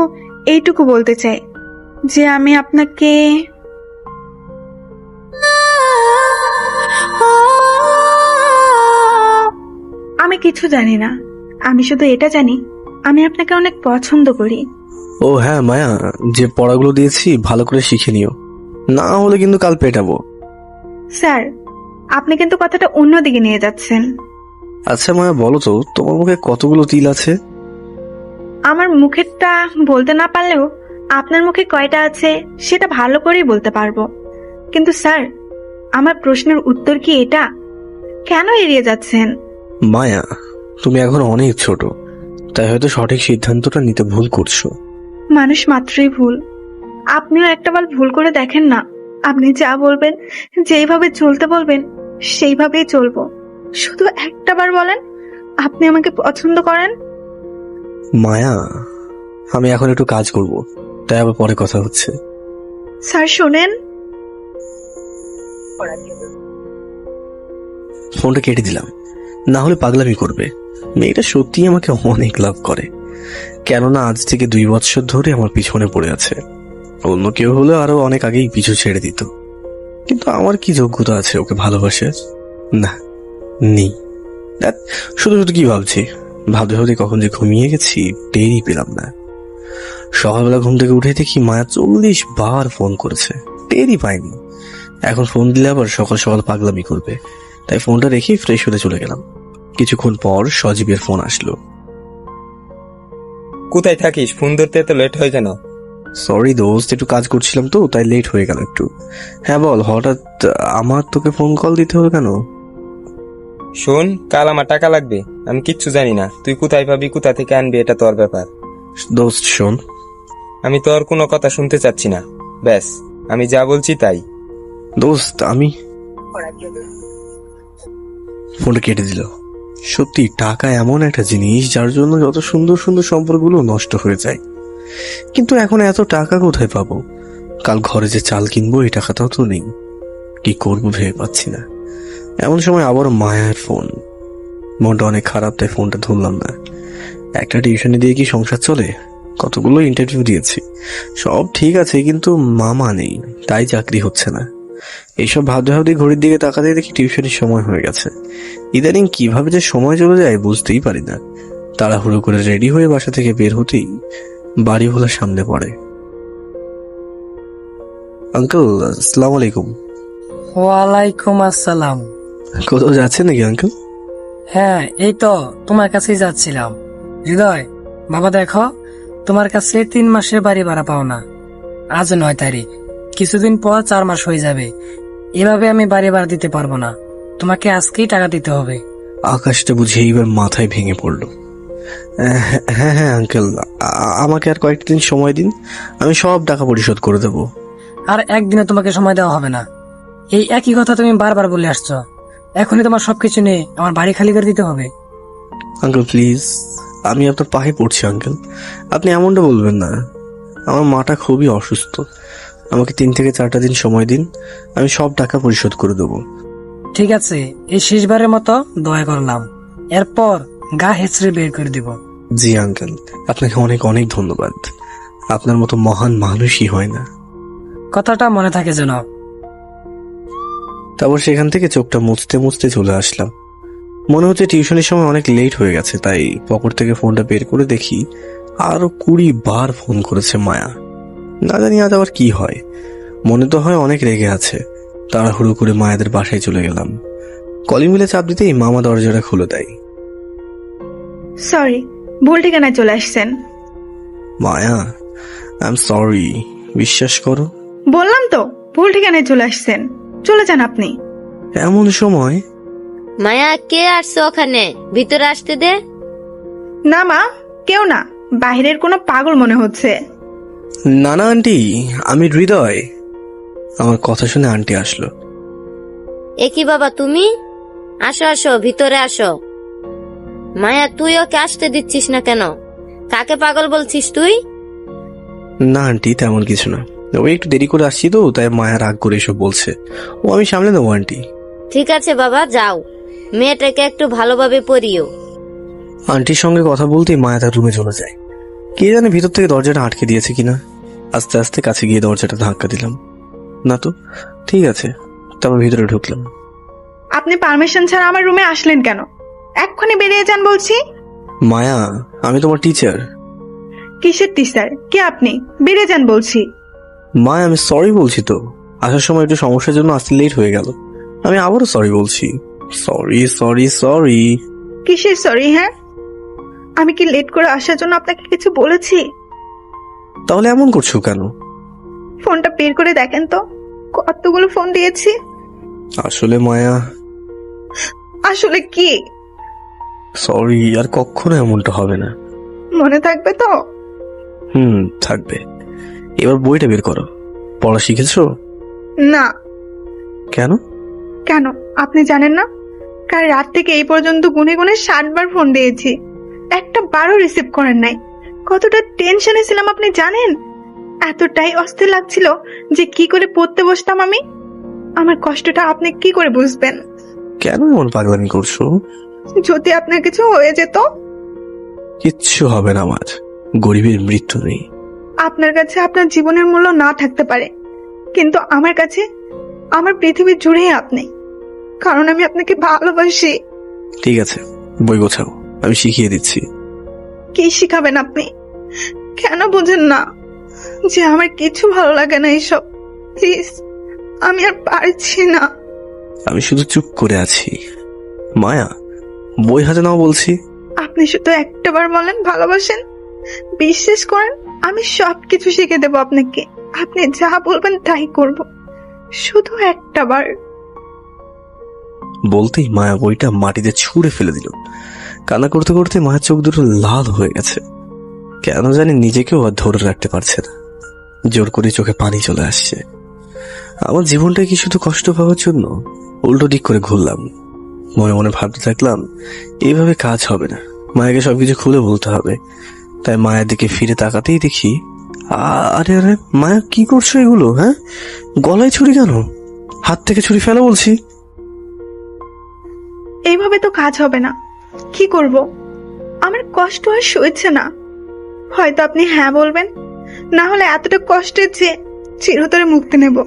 এইটুকু বলতে চাই যে আমি আপনাকে আমি কিছু জানি না, আমি শুধু এটা জানি আমি আপনাকে অনেক পছন্দ করি। ও হ্যাঁ মায়া, যে পড়াগুলো দিয়েছি ভালো করে শিখে নিও, না হলে কিন্তু কাল পেটাবো। স্যার, আপনি কিন্তু কথাটা অন্যদিকে নিয়ে যাচ্ছেন। আচ্ছা মায়া, বলো তো তোমার মুখে কতগুলো তিল আছে? আমার মুখেরটা বলতে না পারলেও আপনার মুখে কয়টা আছে সেটা ভালো করেই বলতে পারবো। কিন্তু স্যার, আমার প্রশ্নের উত্তর কি এটা? কেন এড়িয়ে যাচ্ছেন? মায়া, তুমি এখন অনেক ছোট, তাই হয়তো সঠিক সিদ্ধান্তটা নিতে ভুল করছো। মানুষ মাত্রই ভুল, আপনিও একটাবার ভুল করে দেখেন না। আপনি যা বলবেন, যেইভাবে চলতে বলবেন সেইভাবেই চলবো। শুধু একটাবার বলেন আপনি আমাকে পছন্দ করেন। মায়া, আমি এখন একটু কাজ করব, তাই আবার পরে কথা হচ্ছে। স্যার শোনেন। ফোনটা কেটে দিলাম, না হলে পাগলামি করবে। মেয়েটা সত্যি আমাকে অনেক লাভ করে, কেননা আজ থেকে 2 বছর ধরে আমার পিছনে পড়ে আছে। অন্য কেউ হলে আরো অনেক আগেই পিছু ছেড়ে দিত, কিন্তু আমার কি যোগ্যতা আছে ওকে ভালোবাসার? না, নেই। ধ্যাৎ, শুধু শুধু কি ভাবছি, ভাবতে ভাবতে কখন যে ঘুমিয়ে গেছি টেরই পেলাম না। সকালবেলা ঘুম থেকে উঠে দেখি মায়া 40 বার ফোন করেছে, টেরই পাইনি। এখন ফোন দিলে আবার সকাল সকাল পাগলামি করবে, তাই ফোনটা রেখে ফ্রেশ হতে চলে গেলাম। কিছুক্ষণ পর সজীবের ফোন আসলো। কোথায় থাকিস? ফোন ধরতে এত লেট হয় কেন? সরি দোস্ত, একটু কাজ করছিলাম তো তাই লেট হয়ে গেল একটু। হ্যাঁ বল, হঠাৎ আমার তোকে ফোন কল দিতে হলো কেন? শোন, কাল আমার টাকা লাগবে। আমি কিচ্ছু জানি না, তুই কোথায় পাবি, কোথা থেকে আনবি, এটা তোর ব্যাপার। দোস্ত শোন, আমি তোর কোনো কথা শুনতে চাচ্ছি না, ব্যাস আমি যা বলছি তাই। দোস্ত আমি ফোনটা কেটে দিল। সত্যি টাকা এমন একটা জিনিস যার জন্য যত সুন্দর সুন্দর সম্পর্কগুলো নষ্ট হয়ে যায়। কিন্তু এখন এত টাকা কোথায় পাবো? কাল ঘরে যে চাল কিনবো এই টাকাটাও তো নেই। কি করবো ভেবে পাচ্ছি না। এমন সময় আবার মায়ের ফোন। মনটা অনেক খারাপ, তাই ফোনটা ধরলাম না। একটা টিউশনে দিয়ে কি সংসার চলে? কতগুলো ইন্টারভিউ দিয়েছি, সব ঠিক আছে, কিন্তু মামা নেই, তাই চাকরি হচ্ছে না। এইসব ভাবতে ভাবতে ঘড়ির দিকে তাকাতে দেখি টিউশনের সময় হয়ে গেছে। ইদানিং কিভাবে যে সময় চলে যায় বুঝতেই পারি না। তাড়াহুড়ো করে রেডি হয়ে বাসা থেকে বের হতেই বাড়িওয়ালা সামনে পড়ে। আঙ্কেল, আসসালামু আলাইকুম। ওয়ালাইকুম আসসালাম। কোথাও যাচ্ছেন নাকি আঙ্কেল? হ্যাঁ, এই তো তোমার কাছেই যাচ্ছিলাম। হৃদয়, বাবা দেখো, তোমার কাছে 3 মাসের বাড়ি ভাড়া পাও না। আজ 9 তারিখ, কিছুদিন পর 4 মাস হয়ে যাবে। এভাবে আমি বাড়ি ভাড়া দিতে পারবো না। তোমাকে আজকেই টাকা দিতে হবে। আকাশটা বুঝে এইবার মাথায় ভেঙে পড়লো। হ্যাঁ হ্যাঁ আঙ্কেল, আমাকে আর কয়েকটা দিন সময় দিন, আমি সব টাকা পরিশোধ করে দেবো। আর একদিনে তোমাকে সময় দেওয়া হবে না। এই একই কথা তুমি বারবার বলে আসছো। এখনই তোমার সবকিছু নিয়ে আমার বাড়ি খালি করে দিতে হবে। আঙ্কেল প্লিজ, আমি আপনার পায়ে পড়ছি আঙ্কেল, আপনি এমনটা বলবেন না। আমার মাটা খুবই অসুস্থ, আমাকে 3 থেকে 4টা দিন সময় দিন, আমি সব টাকা পরিশোধ করে দেবো। ঠিক আছে, এই শেষবারের মতো দয়া করলাম, এরপর গা হেঁচড়ে বের করে দিব। জি আঙ্কেল, আপনাকে অনেক অনেক ধন্যবাদ। আপনার মতো মহান মানুষই হয় না। কথাটা মনে থাকে যেন। তারপর সেখান থেকে চোখটা মুছতে মুছতে চলে আসলাম। মনে হচ্ছে টিউশনের সময় অনেক লেট হয়ে গেছে, তাই পকেট থেকে ফোনটা বের করে দেখি আরো 20 বার ফোন করেছে মায়া। না জানি আজ আবার কি হয়, মনে তো হয় অনেক রেগে আছে। তাড়াহুড়ো করে মায়াদের বাসায় চলে গেলাম। কলিং বেলে চাপ দিতেই মামা দরজাটা খুলে দেয়। সরি, ভুল ঠিকানায় চলে আসছেন। মায়া, আই এম সরি, বিশ্বাস করো। বললাম তো ভুল ঠিকানায় চলে আসছেন, চলে যান আপনি। এমন সময় মায়া, কে আসছে ওখানে? ভিতরে আসতে দে। না মা, কেউ না, বাইরের কোনো পাগল মনে হচ্ছে। নানা আন্টি, আমি হৃদয়। আমার কথা শুনে আন্টি আসলো। এ কি বাবা তুমি? আসো আসো, ভিতরে আসো। মায়া, তুই ওকে আসতে দিচ্ছিস না কেন? কাকে পাগল বলছিস তুই? না আন্টি, তেমন কিছু না, ওই একটু দেরি করে আসছি তো, তাই মায়া রাগ করে এসব বলছে। ও আমি সামলে দেবো আন্টি। ঠিক আছে বাবা, যাও, মেয়েটাকে একটু ভালোভাবে পড়িও। আন্টির সঙ্গে কথা বলতেই মায়া তার রুমে চলে যায়। কে জানে ভিতর থেকে দরজাটা আটকে দিয়েছে কিনা। আস্তে আস্তে কাছে গিয়ে দরজাটা ধাক্কা দিলাম। না তো, ঠিক আছে। তারপর ভিতরে ঢুকলাম। আপনি পারমিশন ছাড়া আমার রুমে আসলেন কেন? এক্ষুনি বেরিয়ে যান বলছি। মায়া, আমি তোমার টিচার। কিসের টিচার? কে আপনি? বেরিয়ে যান বলছি। মায়া, আমি সরি বলছি তো, আসার সময় একটু সমস্যার জন্য আসতে লেট হয়ে গেল। আমি আবারও সরি বলছি। Sorry sorry sorry. কিসের সরি? হ্যাঁ, আমি কি লেট করে আসার জন্য আপনাকে কিছু বলেছি? তাহলে এমন করছো কেন? ফোনটা বের করে দেখেন তো, কতগুলো ফোন দিয়েছি। আসলে মায়া, আসলে কি? সরি, আর কখনো এমনটা হবে না। মনে থাকবে তো? থাকবে। এবার বইটা বের করো, পড়া শিখেছো? না। কেন? কেন আপনি জানেন না? কাল রাত থেকে এই পর্যন্ত গুনে গুনে 60 বার ফোন দিয়েছি, একটা বারও রিসিভ করেন নাই। কতটা টেনশনে ছিলাম আপনি জানেন? এতটাই অস্থির লাগছিল যে কি করে পড়তে বসতাম আমি। আমার কষ্টটা আপনি কি করে বুঝবেন? কেন এমন পাগলামি করছো? যদি আপনার কিছু হয়ে যেত? কিচ্ছু হবে না আমার, গরিবের মৃত্যু নেই। আপনার কাছে আপনার জীবনের মূল্য না থাকতে পারে, কিন্তু আমার কাছে আমার পৃথিবী জুড়ে আপনি, কারণ আমি আপনাকে ভালোবাসি। ঠিক আছে, বই গোছাও, আমি শিখিয়ে দিচ্ছি। কি শিখাবেন আপনি? কেন বোঝেন না যে আমার কিছু ভালো লাগে না এইসব? প্লিজ, আমি আর পারছি না। আমি শুধু চুপ করে আছি। মায়া, বই হাতে নাও বলছি। আপনি শুধু একটাবার বলেন ভালোবাসেন, বিশ্বাস করেন আমি সবকিছু শিখে দেবো আপনাকে। আপনি যা বলবেন তাই করব, শুধু একটাবার। বলতেই মায়া বইটা মাটিতে ছুঁড়ে ফেলে দিল। কান্না করতে করতে মায়ের চোখ দুটো লাল হয়ে গেছে। কেন জানি নিজেকেও আর ধরে রাখতে পারছে না, জোর করে চোখে পানি চলে আসছে। আমার জীবনটা কি শুধু কষ্ট পাওয়ার জন্য? উল্টো দিক করে ঘুরলাম, মনে মনে ভাবতে থাকলাম এইভাবে কাজ হবে না, মায়াকে সবকিছু খুলে বলতে হবে। তাই মায়ের দিকে ফিরে তাকাতেই দেখি, আরে আরে মায়া, কি করছো এগুলো? হ্যাঁ, গলায় ছুরি কেন? হাত থেকে ছুরি ফেলো বলছি। এইভাবে তো কাজ হবে না। কি করব? আমার কষ্ট আর সইছে না। হয়তো আপনি হ্যাঁ বলবেন, না হলে এতটা কষ্টের যে চিরতরে মুক্তি নেব।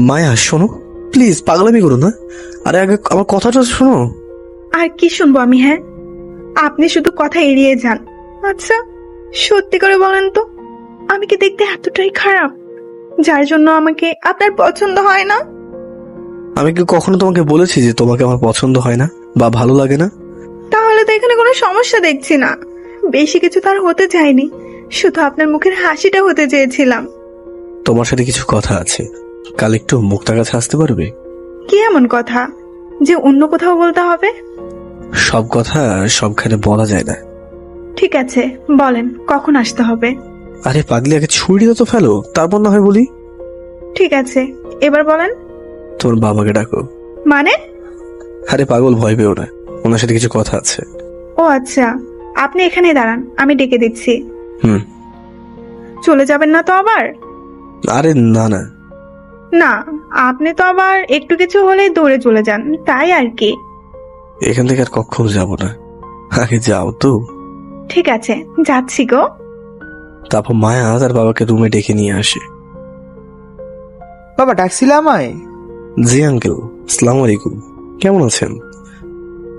মায়া শোনো, প্লিজ পাগলামি করো না। আরে আগে আমার কথাটা শোনো। আর কি শুনবো আমি? হ্যাঁ, আপনি শুধু কথা এড়িয়ে যান। আচ্ছা, সত্যি করে বলেন তো, আমি কি দেখতে এতটাই খারাপ যার জন্য আমাকে আপনার পছন্দ হয় না? আমি কি কখনো তোমাকে বলেছি যে তোমাকে আমার পছন্দ হয় না বা ভালো লাগে না? তাহলে তো এখানে কোনো সমস্যা দেখছি না। বেশি কিছু তার হতে চাইনি, শুধু আপনার মুখের হাসিটা হতে চেয়েছিলাম। তোমার সাথে কিছু কথা আছে, কাল একটু মুক্তার কাছে আসতে পারবে? কি এমন কথা? যে অন্য কোথাও বলতে হবে? সব কথা সবখানে বলা যায় না। ঠিক আছে, বলেন কখন আসতে হবে। আরে পাগলি, আগে ছুরিটা তো ফেলো, তারপর না হয় বলি। ঠিক আছে, এবার বলেন। তোর বাবাকে ডাকো। মানে? আরে পাগল, ভয় পেও না, ওনার সাথে কিছু কথা আছে। ও আচ্ছা, আপনি এখানে দাঁড়ান, আমি ডেকে দিচ্ছি। হুম। চলে যাবেন না তো আবার? আরে না না। না, আপনি তো আবার একটু কিছু হলেই দৌড়ে চলে যান, তাই আর কি। এখান থেকে আর কখনো যাবো না, আগে যাও তো। ঠিক আছে, যাচ্ছি গো। তারপর মায়া তার বাবাকে রুমে ডেকে নিয়ে আসে। বাবা ডাকছিলে আমায়? জি আঙ্কেল, আসসালামু আলাইকুম, কেমন আছেন?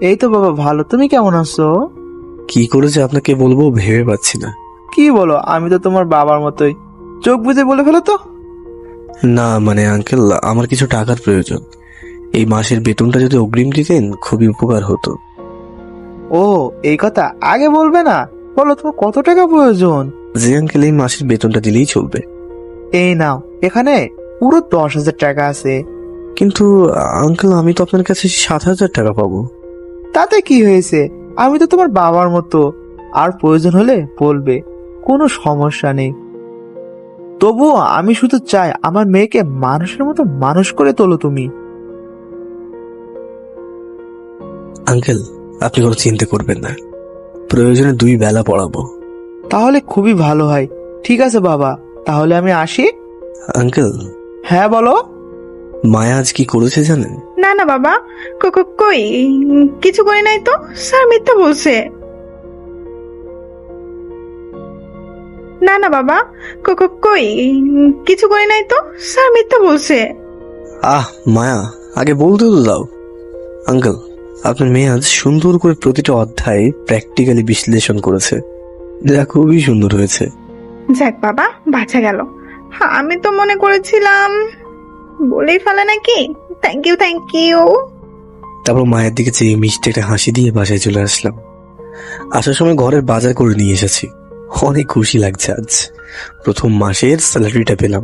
এই তো বাবা ভালো, তুমি কেমন আছো? কি করে যে আপনাকে বলবো ভেবে পাচ্ছি না। কি বলো, আমি তো তোমার বাবার মতোই, চোখ বুজে বলে ফেলো তো। না মানে আঙ্কেল, আমার কিছু টাকার প্রয়োজন। এই মাসের বেতনটা যদি অগ্রিম দিতেন খুবই উপকার হতো। ও এই কথা আগে বলবে না? বলো তোমার কত টাকা প্রয়োজন? জি আঙ্কেল, এই মাসের বেতনটা দিলেই চলবে। এই নাও, এখানে পুরো 10,000 টাকা আছে। কিন্তু আঙ্কেল, আমি তো আপনার কাছে 7,000 টাকা পাবো। তাতে কি হয়েছে, আমি তো তোমার বাবার মতো, আর প্রয়োজন হলে বলবে, কোনো সমস্যা নেই। তবুও আমি শুধু চাই আমার মেয়েকে মানুষের মতো মানুষ করে তোলো তুমি। আঙ্কেল, আপনি কোনো চিন্তা করবেন না, প্রয়োজনে 2 বেলা পড়াবো। তাহলে খুবই ভালো হয়। ঠিক আছে বাবা, তাহলে আমি আসি। আঙ্কেল, হ্যাঁ বলো। মায়া আজ কি করেছে জানেন? না না বাবা, কই কিছু করি নাই তো, স্যার মিথ্যা বলছে। না না বাবা, কই কিছু করি নাই তো, স্যার মিথ্যা বলছে। আহ মায়া, আগে বলতে তো দাও। আঙ্কেল, আপনার মেয়ে আজ সুন্দর করে প্রতিটা অধ্যায় প্র্যাকটিক্যালি বিশ্লেষণ করেছে, যা খুবই সুন্দর হয়েছে। যাক বাবা, বাঁচা গেল। আমি তো মনে করেছিলাম বলেই ফেলে নাকি। Thank you, thank you. তারপর মায়ের দিকে চেয়ে মিষ্টি একটা হাসি দিয়ে বাসায় চলে আসলাম। আসার সময় ঘরের বাজার করে নিয়ে এসেছি, অনেক খুশি লাগছে আজ। প্রথম মাসের স্যালারিটা পেলাম।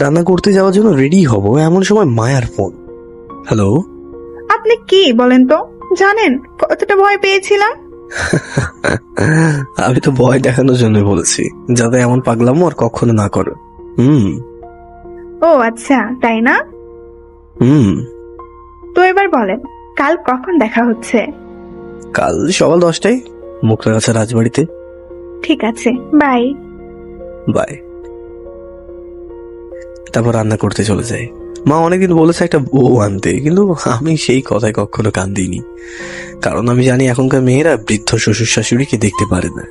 রান্না করতে যাওয়ার জন্য রেডি হব, এমন সময় মায়ার ফোন। হ্যালো। আপনি কি বলেন তো, জানেন কতটা ভয় পেয়েছিলাম? আমি তো ভয় দেখানোর জন্য বলেছি, যাতে এমন পাগলামো আর কখনো না করো। ও আচ্ছা, তাই না? তো এবার বলেন, কাল কখন দেখা হচ্ছে? কাল সকাল 10টায় মুক্তাগাছা রাজবাড়িতে। ঠিক আছে, বাই। বাই। তারপর রান্না করতে চলে যাই। মা অনেকদিন বলেছে একটা বউ আনতে, কিন্তু আমি সেই কথায় কখনো কান দিইনি, কারণ আমি জানি এখনকার মেয়েরা বৃদ্ধ শ্বশুর শাশুড়িকে দেখতে পারে না।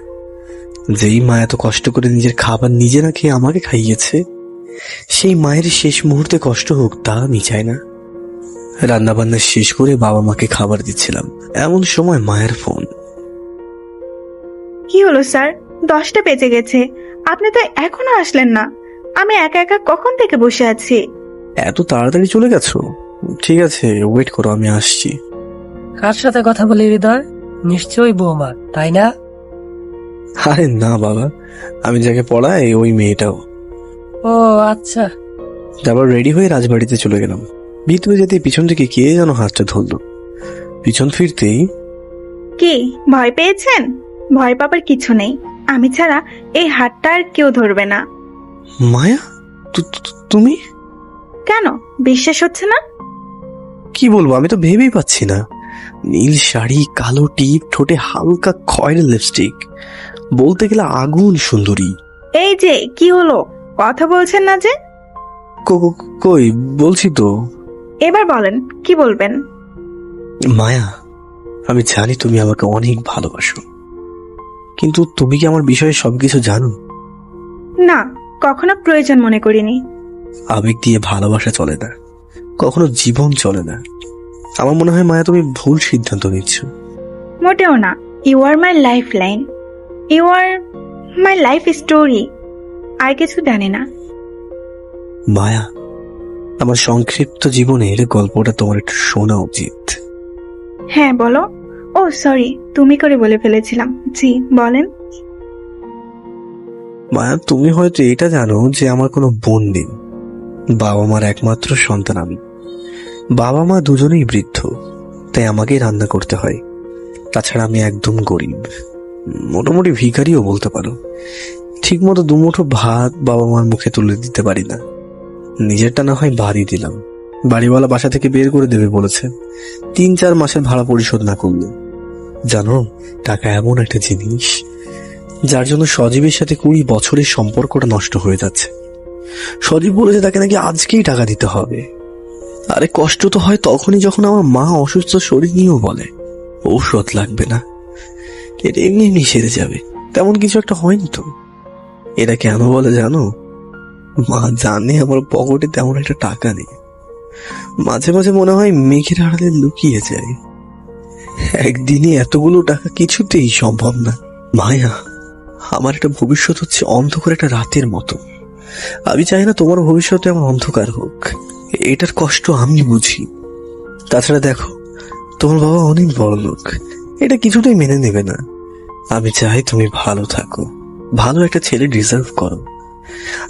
যেই মা এত কষ্ট করে নিজের খাবার নিজে না খেয়ে আমাকে খাইয়েছে, সেই মায়ের শেষ মুহূর্তে কষ্ট হোক তা আমি চাই না। রান্না বান্না শেষ করে বাবা মাকে খাবার দিচ্ছিলাম, এমন সময় মায়ের ফোন। কি হলো স্যার, 10টা বেজে গেছে, আপনি তো এখনো আসলেন না। আমি একা একা কখন থেকে বসে আছি। এত তাড়াতাড়ি চলে গেছো? ঠিক আছে, ওয়েট করো, আমি আসছি। কার সাথে কথা বলি হৃদয়? নিশ্চয়ই বৌমা, তাই না? আরে না বাবা, আমি যাকে পড়াই ওই মেয়েটাও। ও আচ্ছা। তারপর রেডি হয়ে রাজবাড়িতে চলে গেলাম। ভিতরে যেতে পিছন থেকে কে যেন হাতটা ধরলো। পিছন ফিরতেই, কি ভয় পেয়েছেন? ভয় পাবার কিছু নেই, আমি ছাড়া এই হাতটা আর কেউ ধরবে না। মায়া, তুমি? কেন বিশ্বাস হচ্ছে না? কি বলবো, আমি তো ভেবেই পাচ্ছি না। নীল শাড়ি, কালো টিপ, ঠোঁটে হালকা খয়েরি লিপস্টিক, বলতে গেলে আগুন সুন্দরী। এই যে কি হলো, কথা বলছেন না যে? কই বলছি তো। এবার বলেন, কি বলবেন? মায়া, আমি জানি তুমি আমাকে অনেক ভালোবাসো, কিন্তু তুমি কি আমার বিষয়ে সবকিছু জানো? না, কখনো প্রয়োজন মনে করিনি। আবেগ দিয়ে ভালোবাসা চলে না, কখনো জীবন চলে না। আমার মনে হয় মায়া, তুমি ভুল সিদ্ধান্ত নিচ্ছ। মোটেও না, you are my lifeline, you are my life story, আর কিছু জানি না। মায়া, আমার সংক্ষিপ্ত জীবনের গল্পটা তোমার একটু শোনা উচিত। হ্যাঁ বলো। ও সরি, তুমি করে বলে ফেলেছিলাম। জি বলেন। মায়া, তুমি হয়তো এটা জানো যে আমার কোনো বোন নেই, বাবা মার একমাত্র সন্তান আমি। বাবা মা দুজনেই বৃদ্ধ, তাই আমাকেই রান্না করতে হয়। তাছাড়া আমি একদম গরিব, মোটামুটি ভিখারিও বলতে পারো। ঠিক মতো দুমুঠো ভাত বাবা মার মুখে তুলে দিতে পারি না। নিজেরটা না হয় বাড়ি দিলাম, বাড়িওয়ালা বাসা থেকে বের করে দেবে বলেছে 3-4 মাসের ভাড়া পরিশোধ না করলে। জানো, টাকা এমন একটা জিনিস যার জন্য সজীবের সাথে 20 বছরের সম্পর্কটা নষ্ট হয়ে যাচ্ছে। সজীব বলেছে তাকে নাকি আজকেই টাকা দিতে হবে। আরে কষ্ট তো হয় তখনই যখন আমার মা অসুস্থ শরীর নিয়েও বলে ঔষধ লাগবে না, এটা এমনি এমনি সেরে যাবে। তেমন কিছু একটা হয়নি তো। এরা কেন বলে জানো? মা জানে আমার পকেটে তেমন একটা টাকা নেই। মাঝে মাঝে মনে হয় মেঘের আড়ালে লুকিয়ে যায়। একদিনে এতগুলো টাকা কিছুতেই সম্ভব না। মায়া, আমার একটা ভবিষ্যৎ হচ্ছে অন্ধকার একটা রাতের মতো। আমি চাই না তোমার ভবিষ্যতে আমার অন্ধকার হোক। এটার কষ্ট আমি বুঝি। তাছাড়া দেখো, তোমার বাবা অনেক বড় লোক, এটা কিছুতেই মেনে নেবে না। আমি চাই তুমি ভালো থাকো, ভালো একটা ছেলে ডিজার্ভ করো।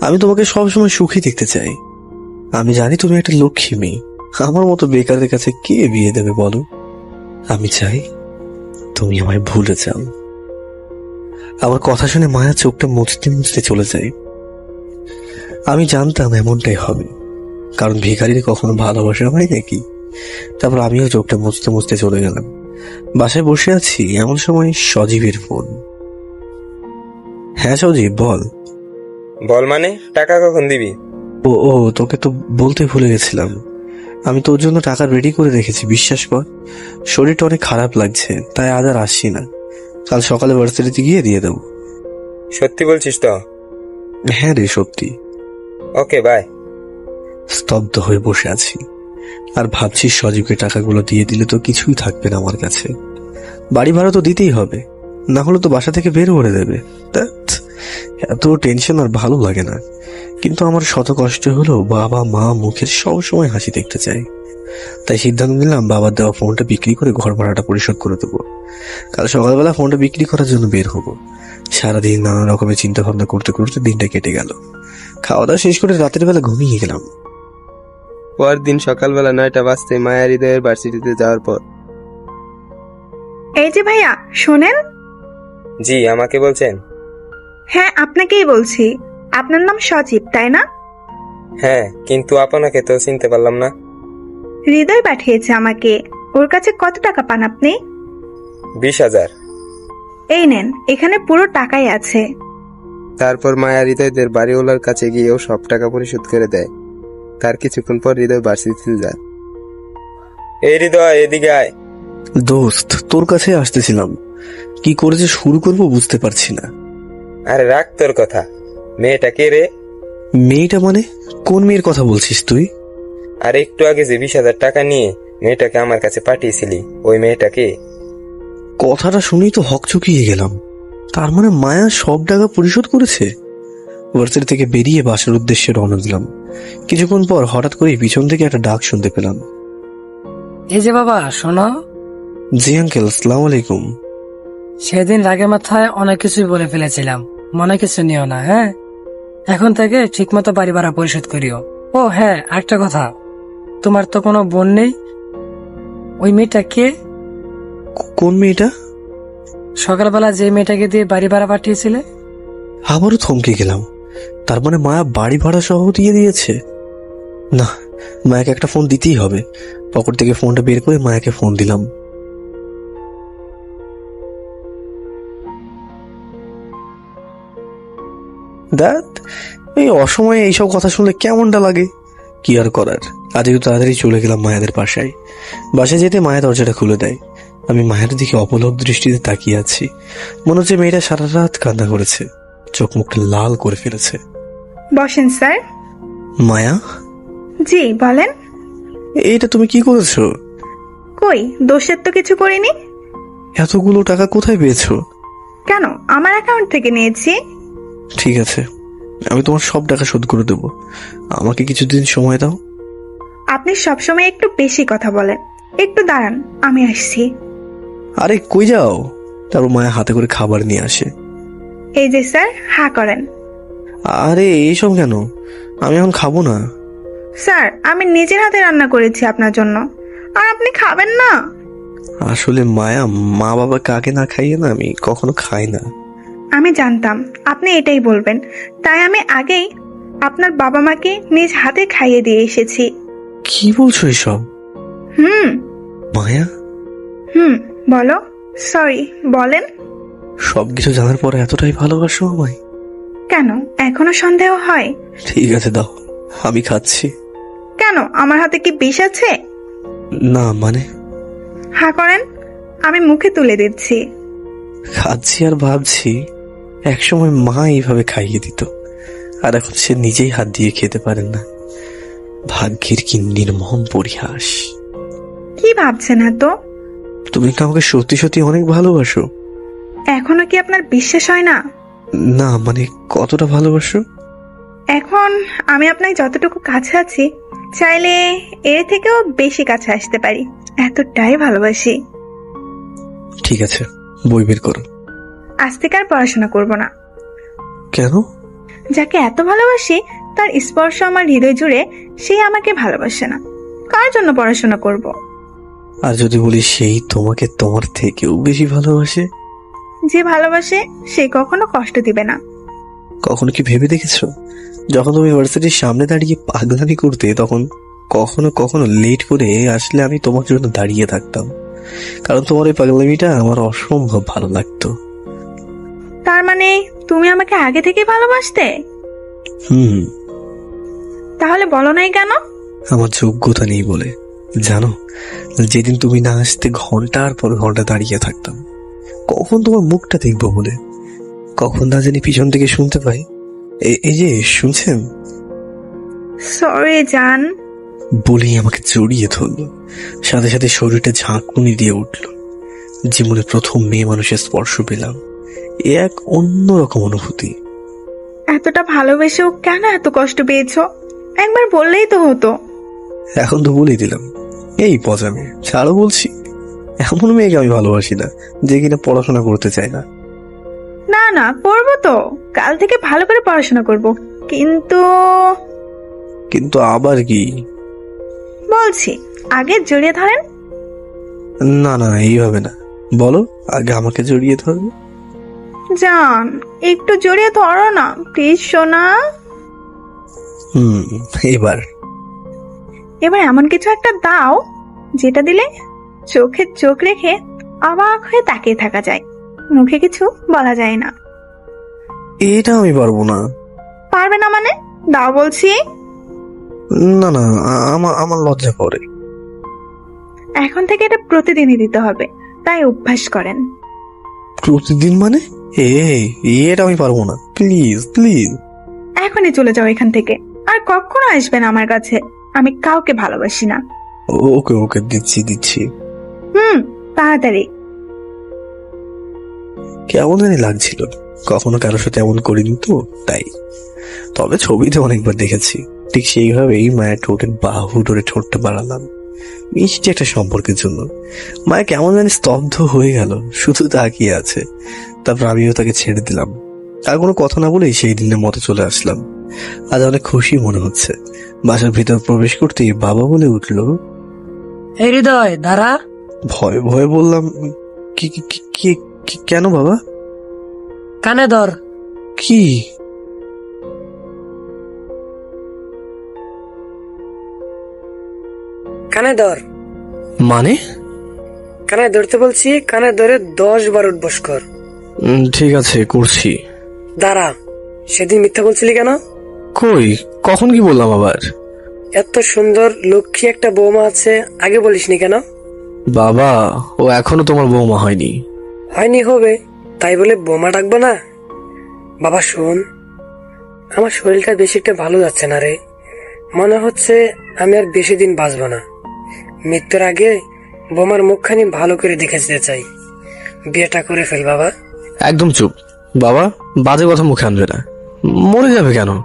আমি তোমাকে সবসময় সুখী দেখতে চাই। আমি জানি তুমি একটা লক্ষ্মী মেয়ে, আমার মতো বেকারদের কাছে কে বিয়ে দেবে বলো? আমি চাই তুমি আমায় ভুলে যাও। আমার কথা শুনে মায়া চোখটা মুছতে মুছতে চলে যায়। আমি জানতাম এমনটাই হবে, কারণ ভিখারির কখনো ভালোবাসা হয় নাকি। তারপর আমিও চোখটা মুছতে মুছতে চলে গেলাম। বাসায় বসে আছি, এমন সময় সজীবের ফোন। হ্যাঁ সজীব, বল। বল মানে, টাকা কখন দিবি? ও ও তোকে তো বলতে ভুলে গেছিলাম। আমি তোর জন্য টাকা রেডি করে রেখেছি, বিশ্বাস কর। শরীরটা অনেক খারাপ লাগছে, তাই আজ আর আসছি না। কাল সকালে ভার্সিটিতে গিয়ে দিয়ে দেবো। সত্যি বলছিস তো? হ্যাঁ রে, সত্যি। ওকে, বাই। স্তব্ধ হয়ে বসে আছি আর ভাবছি সজীবকে টাকাগুলো দিয়ে দিলে তো কিছুই থাকবে না আমার কাছে। বাড়ি ভাড়া তো দিতেই হবে, না হলে তো বাসা থেকে বের করে দেবে। ধ্যাৎ, এত টেনশন আর ভালো লাগে না। কিন্তু আমার শত কষ্ট হলেও বাবা মা মুখের সব সময় হাসি দেখতে চাই। তাই সিদ্ধান্ত নিলাম বাবার দেওয়া ফোনটা বিক্রি করে ঘর ভাড়াটা পরিশোধ করে দেবো। কাল সকালবেলা ফোনটা বিক্রি করার জন্য বের হবো। সারাদিন নানা রকমের চিন্তা ভাবনা করতে করতে দিনটা কেটে গেল। খাওয়া দাওয়া শেষ করে রাতের বেলা ঘুমিয়ে গেলাম। পরদিন সকালবেলা 9টা বাজতে মায়া হৃদয়ের ভার্সিটিতে যাওয়ার পর। এই যে ভাইয়া, শোনেন। জি, আমাকে বলছেন? হ্যাঁ, আপনাকেই বলছি। আপনার নাম সজীব, তাই না? হ্যাঁ, কিন্তু আপনাকে তো চিনতে পারলাম না। হৃদয় পাঠিয়েছে আমাকে। ওর কাছে কত টাকা পান আপনি? 20,000। এই নেন, এখানে পুরো টাকাই আছে। তারপর মায়া হৃদয়দের বাড়িওয়ালার কাছে গিয়েও সব টাকা পরিশোধ করে দেয়। তার কিছুক্ষণ পর হৃদয় ভার্সিটিতে যায়। এই হৃদয়, এদিকে আয়। দোস্ত, তোর কাছে আসতেছিলাম। কি করে যে শুরু করবো বুঝতে পারছি না। আরে রাখ তোর কথা। মেয়েটা কে রে? মেয়েটা মানে? কোন মেয়ের কথা বলছিস তুই? আর একটু আগে যে 20,000 টাকা নিয়ে মেয়েটাকে আমার কাছে পাঠিয়েছিলি, ওই মেয়েটা কে? কথাটা শুনেই তো হকচকিয়ে গেলাম। তার মানে মায়া সব টাকা পরিশোধ করেছে। ভার্সিটি থেকে বেরিয়ে বাসার উদ্দেশ্যে রওনা দিলাম। কিছুক্ষণ পর হঠাৎ করে পিছন থেকে একটা ডাক শুনতে পেলাম। এই যে বাবা, শোনো। জি আঙ্কেল, আসসালামু আলাইকুম। সেদিন রাগের মাথায় অনেক কিছুই বলে ফেলেছিলাম, মনে কিছু নিও না। হ্যাঁ, এখন থেকে ঠিক মতো বাড়ি ভাড়া পরিশোধ করিও। ও হ্যাঁ, আরেকটা কথা, তোমার তো কোনো বোন নেই। ওই মেয়েটা কে? কোন মেয়েটা? সকালবেলা যে মেয়েটাকে দিয়ে বাড়ি ভাড়া পাঠিয়েছিলে। আবারও থমকে গেলাম। তার মানে মায়া বাড়ি ভাড়া সহ দিয়ে দিয়েছে? না, মায়াকে একটা ফোন দিতেই হবে। পকেট থেকে ফোনটা বের করে মায়াকে ফোন দিলাম। দেখ, এই অসময়ে এইসব কথা শুনলে কেমনটা লাগে। কি আর করার, আজ একটু তাড়াতাড়ি চলে গেলাম মায়াদের বাসায়। বাসায় যেতে মায়া দরজাটা খুলে দেয়। আমি মায়ের দিকে অপলক দৃষ্টিতে তাকিয়ে আছি। মনে হচ্ছে মেয়েটা সারা রাত কান্না করেছে, চোখ মুখটা লাল করে ফেলেছে। বসেন স্যার। মায়া, জি বলেন। এইটা তুমি কি করেছো? কই, দোষের তো কিছু করিনি। এতগুলো টাকা কোথায় পেয়েছো? কেন, আমার অ্যাকাউন্ট থেকে নিয়েছি। ঠিক আছে, আমি তোমার সব টাকা শোধ করে দেবো। আমাকে কিছুদিন সময় দাও। আপনি সবসময় একটু বেশি কথা বলেন। একটু দাঁড়ান, আমি আসছি। আরে কই যাও? তারপর মায়া হাতে করে খাবার নিয়ে আসে। এই যে স্যার, হা করেন। আরে এইসব কেন? আমি এখন খাবো না। স্যার, আমি নিজের হাতে রান্না করেছি আপনার জন্য, আর আপনি খাবেন না? আসলে মায়া, মা বাবা কাকে না খাইয়ে না আমি কখনো খাই না। আমি জানতাম আপনি এটাই বলবেন, তাই আমি আগেই আপনার বাবা মাকে নিজ হাতে খাইয়ে দিয়ে এসেছি। কি বলছো এসব? হুম মায়া, বলো। সরি, বলেন। সবকিছু জানার পরে এতটাই ভালোবাসো আমায়? কেন, এখনো সন্দেহ হয়? ঠিক আছে, দাও, আমি খাচ্ছি। কেন, আমার হাতে কি বিষ আছে? না মানে, হা করেন, আমি মুখে তুলে দিচ্ছি। খাচ্ছি আর ভাবছি একসময় মা এইভাবে খাইয়ে দিত, আর এখন সে নিজেই হাত দিয়ে খেতে পারেন না। ভাগ্যের কি নির্মম পরিহাস। কি ভাবছেন এত? তুমি কি আমাকে সত্যি সত্যি অনেক ভালোবাসো? এখনো কি আপনার বিশ্বাস হয় না? না মানে, কতটা ভালোবাসো? এখন আমি আপনার যতটুকু কাছে আছি, চাইলে এর থেকেও বেশি কাছে আসতে পারি, এতটাই ভালোবাসি। ঠিক আছে, বই বের করো। আজ থেকে আর পড়াশোনা করব না। কেন? যাকে এত ভালোবাসি তার স্পর্শ আমার হৃদয় জুড়ে, সে আমাকে ভালোবাসে না, কার জন্য পড়াশোনা করব? আর যদি বলি সেই তোমাকে তোমার থেকেও বেশি ভালোবাসে? যে ভালোবাসে সে কখনো কষ্ট দিবে না। কখনো কি ভেবে দেখেছো, যখন তুমি ইউনিভার্সিটির সামনে দাঁড়িয়ে পাগলামি করতে, তখন কখনো কখনো লেট করে আসলে আমি তোমার জন্য দাঁড়িয়ে থাকতাম, কারণ তোমার এই পাগলামিটা আমার অসম্ভব ভালো লাগতো। তার মানে তুমি আমাকে আগে থেকে ভালোবাসতে? হুম। তাহলে বলো নাই কেন? আমার যোগ্যতা নেই বলে। জানো, যেদিন তুমি না আসতে ঘন্টার পর ঘন্টা দাঁড়িয়ে থাকতাম, কখন তোমার মুখটা দেখবো বলে। কখন না জানি পিছন থেকে শুনতে পাই, এই যে শুনছেন, সরি জান, বলেই আমাকে জড়িয়ে ধরলো, সাথে সাথে শরীরটা ঝাঁকুনি দিয়ে উঠলো। জীবনে প্রথম মেয়ে মানুষের স্পর্শ পেলাম, এ এক অন্যরকম অনুভূতি। এতটা ভালোবেসেও কেন এত কষ্ট পেয়েছো? একবার বললেই তো হতো। এখন তো বলেই দিলাম, এই পজামে ছাড়ো বলছি। এমন মেয়েকে আমি ভালোবাসি না যে কিনা পড়াশোনা করতে চায় না। না না, করবো তো, কাল থেকে ভালো করে পড়াশোনা করব, কিন্তু কিন্তু আবার কি? বলছি, আগে জড়িয়ে ধরেন। না না, এইভাবে না, বলো আগে আমাকে জড়িয়ে ধরবে। জান, একটু জড়িয়ে ধরো না প্লিজ সোনা। এবার এবার এমন কিছু একটা দাও যেটা দিলে চোখে চোখ রেখে অবাক হয়ে তাকিয়ে থাকা যায়, মুখে কিছু বলা যায় না। এটা আমি পারবো না। পারবে না মানে? দাও বলছি। না না, আমার লজ্জা করে। এখন থেকে এটা প্রতিদিনই দিতে হবে, তাই অভ্যাস করেন। প্রতিদিন মানে? এটা আমি পারবো না, প্লিজ প্লিজ। এখনই চলে যাও এখান থেকে, আর কখনো আসবে না আমার কাছে, আমি কাউকে ভালোবাসি না। ওকে ওকে, দিচ্ছি দিচ্ছি। তাড়াতাড়ি। কেমন জানি লাগছিল, কখনো কারোর সাথে এমন করিনি তো তাই। তবে ছবিতে অনেকবার দেখেছি, ঠিক সেইভাবেই মায়ের ঠোঁটের বাহু ধরে ঠোঁটটা বাড়ালাম, মিষ্টি একটা সম্পর্কের জন্য। মায়া কেমন জানি স্তব্ধ হয়ে গেল, শুধু তাকিয়ে আছে। তারপর আমিও তাকে ছেড়ে দিলাম, আর কোনো কথা না বলেই সেই দিনের মতো চলে আসলাম। আজ অনেক খুশি মনে হচ্ছে। বাসার ভিতর প্রবেশ করতেই বাবা বলে উঠলো, এই হৃদয় দাঁড়া। ভয়ে ভয়ে বললাম, কি কি- কি- কি- কি- কেন বাবা? কানে ধর। কি? কানে ধর। মানে? কানে ধরতে বলছি, কানে ধরে 10 বার উঠবস কর। ঠিক আছে, করছি। দাঁড়া, সেদিন মিথ্যা বলছিলি কেন? কই, কখন কি বললাম আবার? এত সুন্দর লক্ষ্মী একটা বৌমা আছে, আগে বলিসনি কেন? বাবা, ও এখনো তোমার বৌমা হয়নি। হয়নি, হবে, তাই বলে বৌমা ডাকবো না? বাবা শোন, আমার শরীরটা বেশি একটা ভালো যাচ্ছে না রে, মনে হচ্ছে আমি আর বেশি দিন বাঁচবো না। মৃত্যুর আগে বোমার মুখখানি ভালো করে দেখে যেতে চাই, বিয়েটা করে ফেল বাবা। একদম চুপ বাবা, বাজে কথা মুখে আনবে না। মরে যাবে কেন?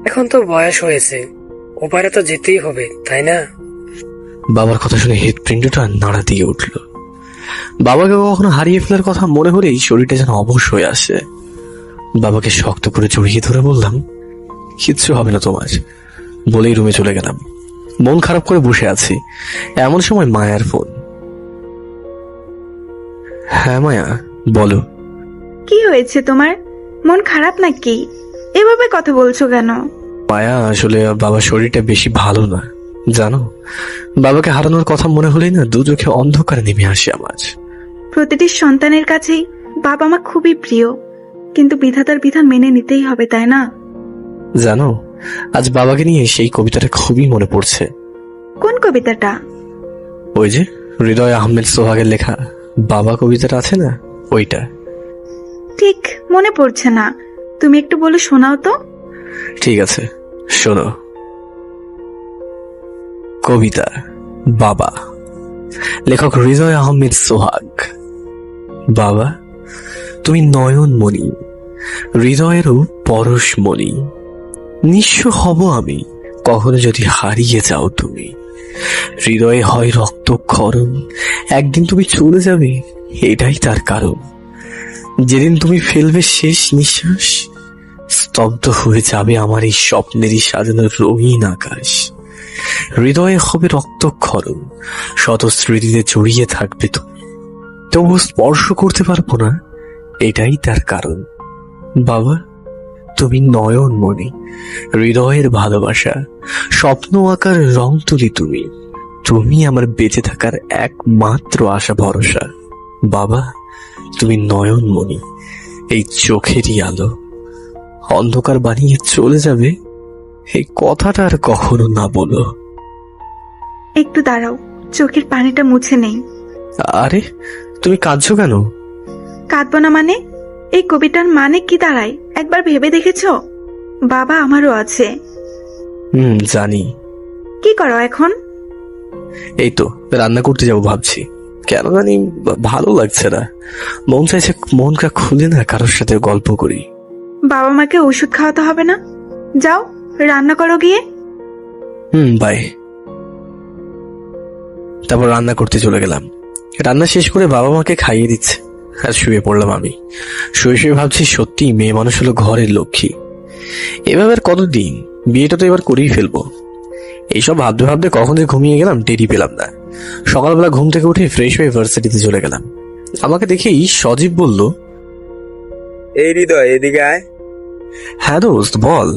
এখন তো বয়স হয়েছে, ওপারে তো যেতেই হবে, তাই না? বাবার কথা শুনে হৃৎপিণ্ডটা নাড়া দিয়ে উঠল। বাবাকে কখনো হারিয়ে ফেলার কথা মনে হলেই শরীরটা যেন অবশ হয়ে আসে। বাবাকে শক্ত করে জড়িয়ে ধরে বললাম, কিচ্ছু হবে না তোমার, বলেই রুমে চলে গেলাম। মন খারাপ করে বসে আছি, এমন সময় মায়ার ফোন। হ্যাঁ মায়া, বলো। কি হয়েছে তোমার? মন খারাপ নাকি? এভাবে কথা বলছো কেন? মায়া, আসলে বাবার শরীরটা বেশি ভালো না, জানো। বাবাকে হারানোর কথা মনে হলেই না দু চোখে অন্ধকার নেমে আসে আমার। প্রতিটি সন্তানের কাছেই বাবা মা খুবই প্রিয়, কিন্তু বিধাতার বিধান মেনে নিতেই হবে, তাই না? জানো, আজ বাবাকে নিয়ে সেই কবিতাটা খুবই মনে পড়ছে। কোন কবিতাটা? ওই যে হৃদয় আহমেদ সোহাগের লেখা বাবা কবিতাটা আছে না, ওইটা। ঠিক মনে পড়ছে না, তুমি একটু বলে শোনাও তো। ঠিক আছে, শোনো। কবিতা বাবা, লেখক হৃদয় আহমেদ সোহাগ। বাবা, তুমি নয়নমণি, হৃদয়েরও পরশমণি। নিঃস্ব হব আমি কখনো যদি হারিয়ে যাও তুমি। হৃদয়ে হয় রক্তক্ষরণ, একদিন তুমি চলে যাবে, এটাই তার কারণ। যেদিন তুমি ফেলবে শেষ নিঃশ্বাস, স্তব্ধ হয়ে যাবে আমার এই স্বপ্নেরই সাজানো রঙিন আকাশ। হৃদয়ে হবে রক্তক্ষরণ, শত স্মৃতিতে জড়িয়ে থাকবে তুমি, তবু স্পর্শ করতে পারবো না, এটাই তার কারণ। বাবা, তুমি নয়নমণি, হৃদয়ের ভালোবাসা, স্বপ্ন আকার রং তুলি তুমি। তুমি আমার বেঁচে থাকার একমাত্র আশা ভরসা। বাবা, তুমি নয়নমণি, এই চোখেরই আলো। অন্ধকার বানিয়ে চলে যাবে, এই কথাটা আর কখনো না বলো। একটু দাঁড়াও, চোখের পানিটা মুছে নেই। আরে, তুমি কাঁদছো কেন? কাঁদবো না মানে? এই কবিতার মানে কি দাঁড়ায় একবার ভেবে দেখেছো? বাবা আমারও আছে। জানি। কি করো এখন? এই তো রান্না করতে যাবো ভাবছি, কেন জানি ভালো লাগছে না। মন চাইছে মনটা খুলে না কারোর সাথে গল্প করি। বাবা মাকে ওষুধ খাওয়াতে হবে না, যাও রান্না করো গিয়ে। বাই। তারপর রান্না করতে চলে গেলাম। রান্না শেষ করে বাবা মাকে খাইয়ে দিচ্ছে আর শুয়ে পড়লাম আমি। শুয়ে শুয়ে ভাবছি, সত্যি মেয়ে মানুষ হলো ঘরের লক্ষ্মী। এভাবে আর কতদিন, বিয়েটা তো এবার করেই ফেলবো। এইসব ভাবতে ভাবতে কখন যে ঘুমিয়ে গেলাম টেরই পেলাম না। সকালবেলা ঘুম থেকে উঠে ফ্রেশ হয়ে ভার্সিটিতে চলে গেলাম। আমাকে দেখেই সজীব বলল, এই হৃদয়, এদিকে আয়। হ্যাঁ দোস্ত, বল।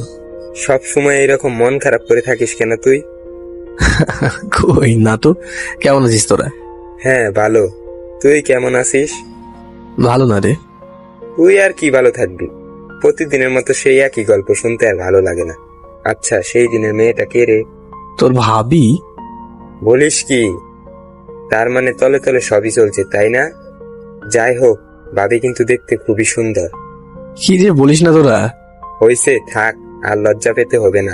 সব সময় এরকম মন খারাপ করে থাকিস কেন তুই? কই না তো, কেমন আছিস তোরা? হ্যাঁ ভালো, তুই কেমন আছিস? ভালো না রে। তুই আর কি ভালো থাকবি, প্রতিদিনের মতো সেই একই গল্প শুনতে আর ভালো লাগে না। আচ্ছা, সেই দিনের মেয়েটা কে রে? তোর ভাবি। বলিস কি? তার মানে তলে তলে সবই চলছে, তাই না? যাই হোক, ভাবি কিন্তু দেখতে খুবই সুন্দর। কি যে বলিস না তোরা। হইছে, থাক, আর লজ্জা পেতে হবে না।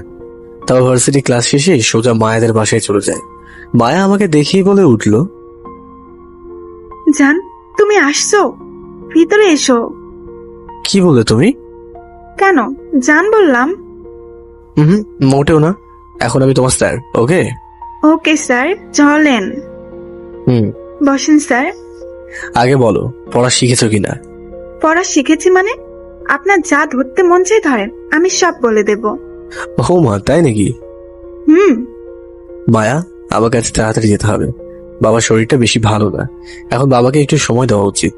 তারপর ভার্সিটি ক্লাস শেষে সোজা মায়াদের বাসায় চলে যায়। মায়া আমাকে দেখিয়ে বলে উঠল, জান, তুমি আসছো, ভিতরে এসো। কি বললে তুমি? কেন জান বললাম? মোটেও না, এখন আমি তোমার স্যার। ওকে ওকে স্যার, চলেন। বসেন স্যার। আগে বলো, পড়া শিখেছো কিনা? পড়া শিখেছি মানে? আপনার যা ধরতে মন চাই ধরেন, আমি সব বলে দেব। ও মা, তাই নাকি? মায়া, আমার কাছে তাড়াতাড়ি যেতে হবে, বাবার শরীরটা বেশি ভালো না। এখন বাবাকে একটু সময় দেওয়া উচিত।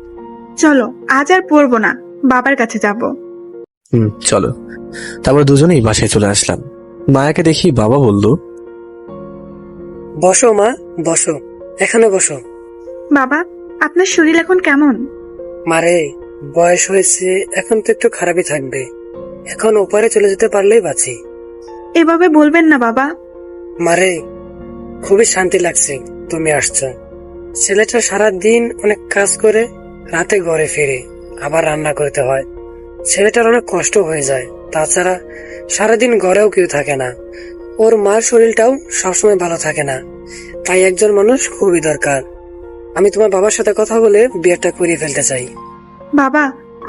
চলো, আজ আর পড়বো না, বাবার কাছে যাব। চলো। তারপর দুজনেই বাসায় চলে আসলাম। মায়াকে দেখি বাবা বলল, বসো মা, বসো, এখানে বসো। বাবা, আপনার শরীর এখন কেমন? মারে, বয়স হয়েছে, এখন তো একটু খারাপই থাকবে। এখন ওপারে চলে যেতে পারলেই বাঁচি। এভাবে বলবেন না বাবা। মারে, খুবই শান্তি লাগছে তুমি আসছো। ছেলেটা সারাদিন অনেক কাজ করে রাতে ঘরে ফিরে আবার রান্না করতে হয়। ছেলেটার অনেক কষ্ট হয়ে যায়। তাছাড়া সারাদিন ঘরেও কেউ থাকে না। ওর মার শরীরটাও সবসময় ভালো থাকে না। তাই একজন মানুষ খুবই দরকার। আমি তোমার বাবার সাথে কথা বলে বিয়েটা করিয়ে ফেলতে চাই। বাবা,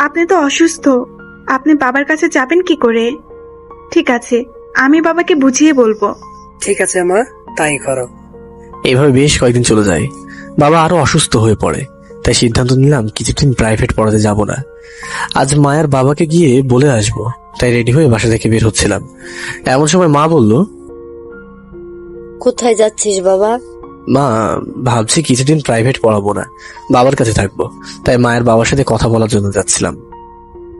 আপনি তো অসুস্থ, আপনি বাবার কাছে যাবেন কি করে? ঠিক আছে, আমি বাবাকে বুঝিয়ে বলবো। ঠিক আছে মা, তাই করো। এইভাবে বেশ কয়েকদিন চলে যায়। বাবা আরো অসুস্থ হয়ে পড়ে, তাই সিদ্ধান্ত নিলাম কিছুদিন প্রাইভেট পড়াতে যাব না। আজ মায়ের বাবাকে গিয়ে বলে আসবো, তাই রেডি হয়ে বাসা থেকে বের হচ্ছিলাম। এমন সময় মা বলল, কোথায় যাচ্ছিস বাবা? মা, ভাবছি কিছুদিন প্রাইভেট পড়াবো না, বাবার কাছে থাকবো। তাই মায়ের বাবার সাথে কথা বলার জন্য যাচ্ছিলাম।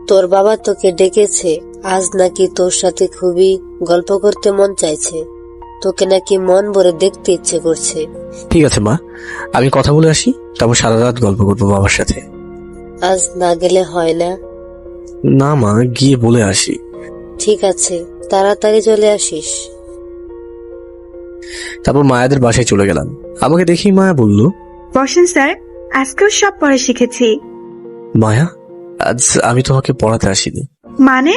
তোর বাবা তোকে ডেকেছে, আজ নাকি তোর সাথে খুবই গল্প করতে মন চাইছে, তোকে নাকি মন ভরে দেখতে ইচ্ছে করছে। ঠিক আছে মা, আমি কথা বলে আসি, তারপর সারা রাত গল্প করবো বাবার সাথে। আজ না গেলে হয় না? না মা, গিয়ে বলে আসি। ঠিক আছে, তাড়াতাড়ি চলে আসিস। তারপর মায়াদের বাসায় চলে গেলাম। আমাকে দেখি মায়া বলল, বসেন স্যার, আজকেও সব পড়া শিখেছি। মায়া, আজ আমি তোমাকে পড়াতে আসিনি। মানে?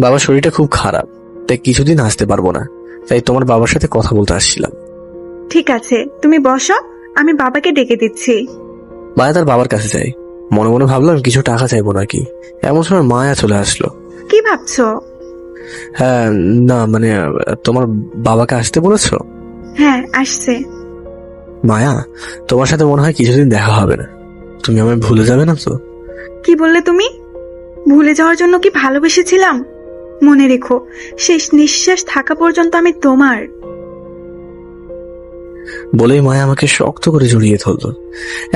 বাবার শরীরটা খুব খারাপ, তাই কিছুদিন আসতে পারবো না। তাই তোমার বাবার সাথে কথা বলতে আসছিলাম। ঠিক আছে, তুমি বসো, আমি বাবাকে ডেকে দিচ্ছি। মায়া তার বাবার কাছে যায়। মনে মনে ভাবলাম কিছু টাকা চাইবো নাকি, এমন সময় মায়া চলে আসলো। কি ভাবছো? হ্যাঁ, না মানে তোমার বাবাকে আসতে বলেছো? হ্যাঁ, আসছে। মায়া, তোমার সাথে মনে হয় কিছুদিন দেখা হবে না। তুমি আমায় ভুলে যাবে না তো? কি বললে তুমি? ভুলে যাওয়ার জন্য কি ভালোবেসেছিলাম? মনে রেখো, শেষ নিঃশ্বাস থাকা পর্যন্ত আমি তোমার। বলেই মায়া আমাকে শক্ত করে জড়িয়ে ধরল।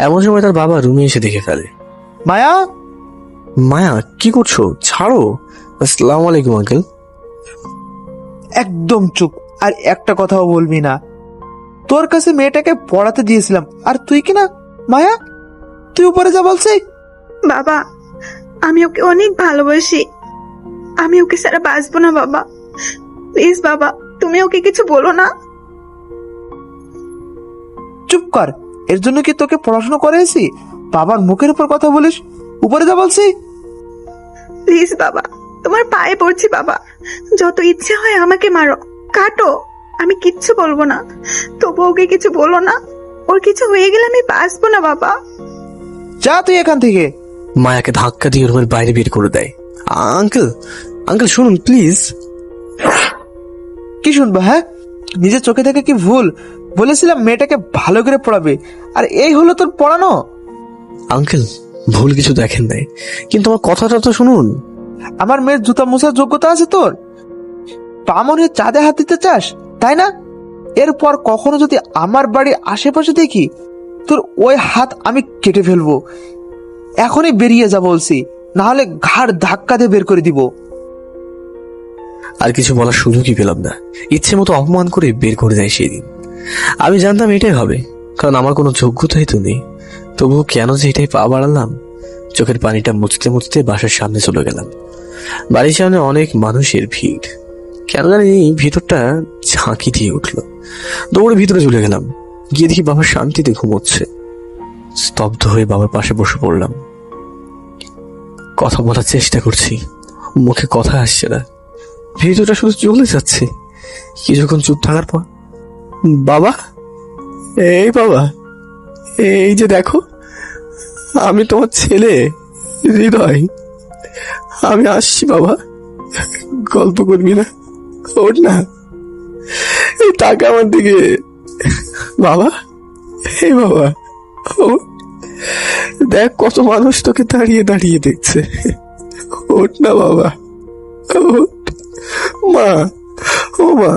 এমন সময় তার বাবা রুমে এসে দেখে ফেলে। মায়া, মায়া, কি করছো? ছাড়ো। আসসালামু আলাইকুম আঙ্কেল। একদম চুপ, আর একটা কথাও বলবি না। তোর কাছে মেয়েটাকে পড়াতে দিয়েছিলাম, আর তুই কি না? মায়া, তুই উপরে যা বলছি। বাবা, আমি ওকে অনেক ভালোবাসি, আমি ওকে ছাড়া বাঁচবো না বাবা। প্লিজ বাবা, তুমি ওকে কিছু বলো না। চুপ কর, এর জন্য কি তোকে পড়াশোনা করেছি? বাবার মুখের উপর কথা বলিস। উপরে যা বলছি। প্লিজ বাবা, তোমার পায়ে পড়ছি বাবা, যত ইচ্ছে হয় আমাকে মারো, কাটো, আমি কিচ্ছু বলবো না। তবু ওকে কিছু বলো না, ওর কিছু হয়ে গেলে আমি বাঁচবো না বাবা। যা তুই এখান থেকে। মায়াকে ধাক্কা দিয়ে রুমের বাইরে বের করে দেয়। আঙ্কেল, আঙ্কেল শুনুন প্লিজ। কি শুনবো? হ্যাঁ, নিজের চোখে দেখে কি ভুল? বলেছিলাম মেয়েটাকে ভালো করে পড়াবে, আর এই হলো তোর পড়ানো। আঙ্কেল, ভুল কিছু দেখেন নাই, কিন্তু আমার কথাটা তো শুনুন। আমার মেয়ের জুতা মোছার যোগ্যতা আছে তোর? বামন হয়ে চাঁদে হাত দিতে চাস, তাই না? এরপর কখনো যদি আমার বাড়ির আশেপাশে দেখি, তোর ওই হাত আমি কেটে ফেলবো। এখনই বেরিয়ে যা বলছি, না হলে ঘাড় ধাক্কা দিয়ে বের করে দিব। আর কিছু বলার সুযোগই পেলাম না। ইচ্ছে মতো অপমান করে বের করে দেয় সেই দিন। আমি জানতাম এটাই হবে, কারণ আমার কোনো যোগ্যতাই তো নেই। তবুও কেন যে এটাই পা বাড়ালাম। চোখের পানিটা মুছতে মুছতে বাসার সামনে চলে গেলাম। বাড়ির সামনে অনেক মানুষের ভিড়। কেন জানি ভিতরটা ঝাঁকি দিয়ে উঠলো। দৌড়ে ভিতরে চলে গেলাম। গিয়ে দেখি বাবা শান্তিতে ঘুমোচ্ছে। স্তব্ধ হয়ে বাবার পাশে বসে পড়লাম। কথা বলার চেষ্টা করছি, মুখে কথা আসছে না। ভিতরটা শুধু চলে যাচ্ছে। কিছুক্ষণ চুপ থাকার পর, বাবা, এই বাবা, এই যে দেখো, আমি তোমার ছেলে হৃদয়। আমি আসছি বাবা, গল্প করবি না? ওঠ না, এই টাকা আমার দিকে। বাবা, এই বাবা, ওঠ। দেখ কত মানুষ তোকে দাঁড়িয়ে দাঁড়িয়ে দেখছে। ওঠ না বাবা, ওঠ। মা, ও মা,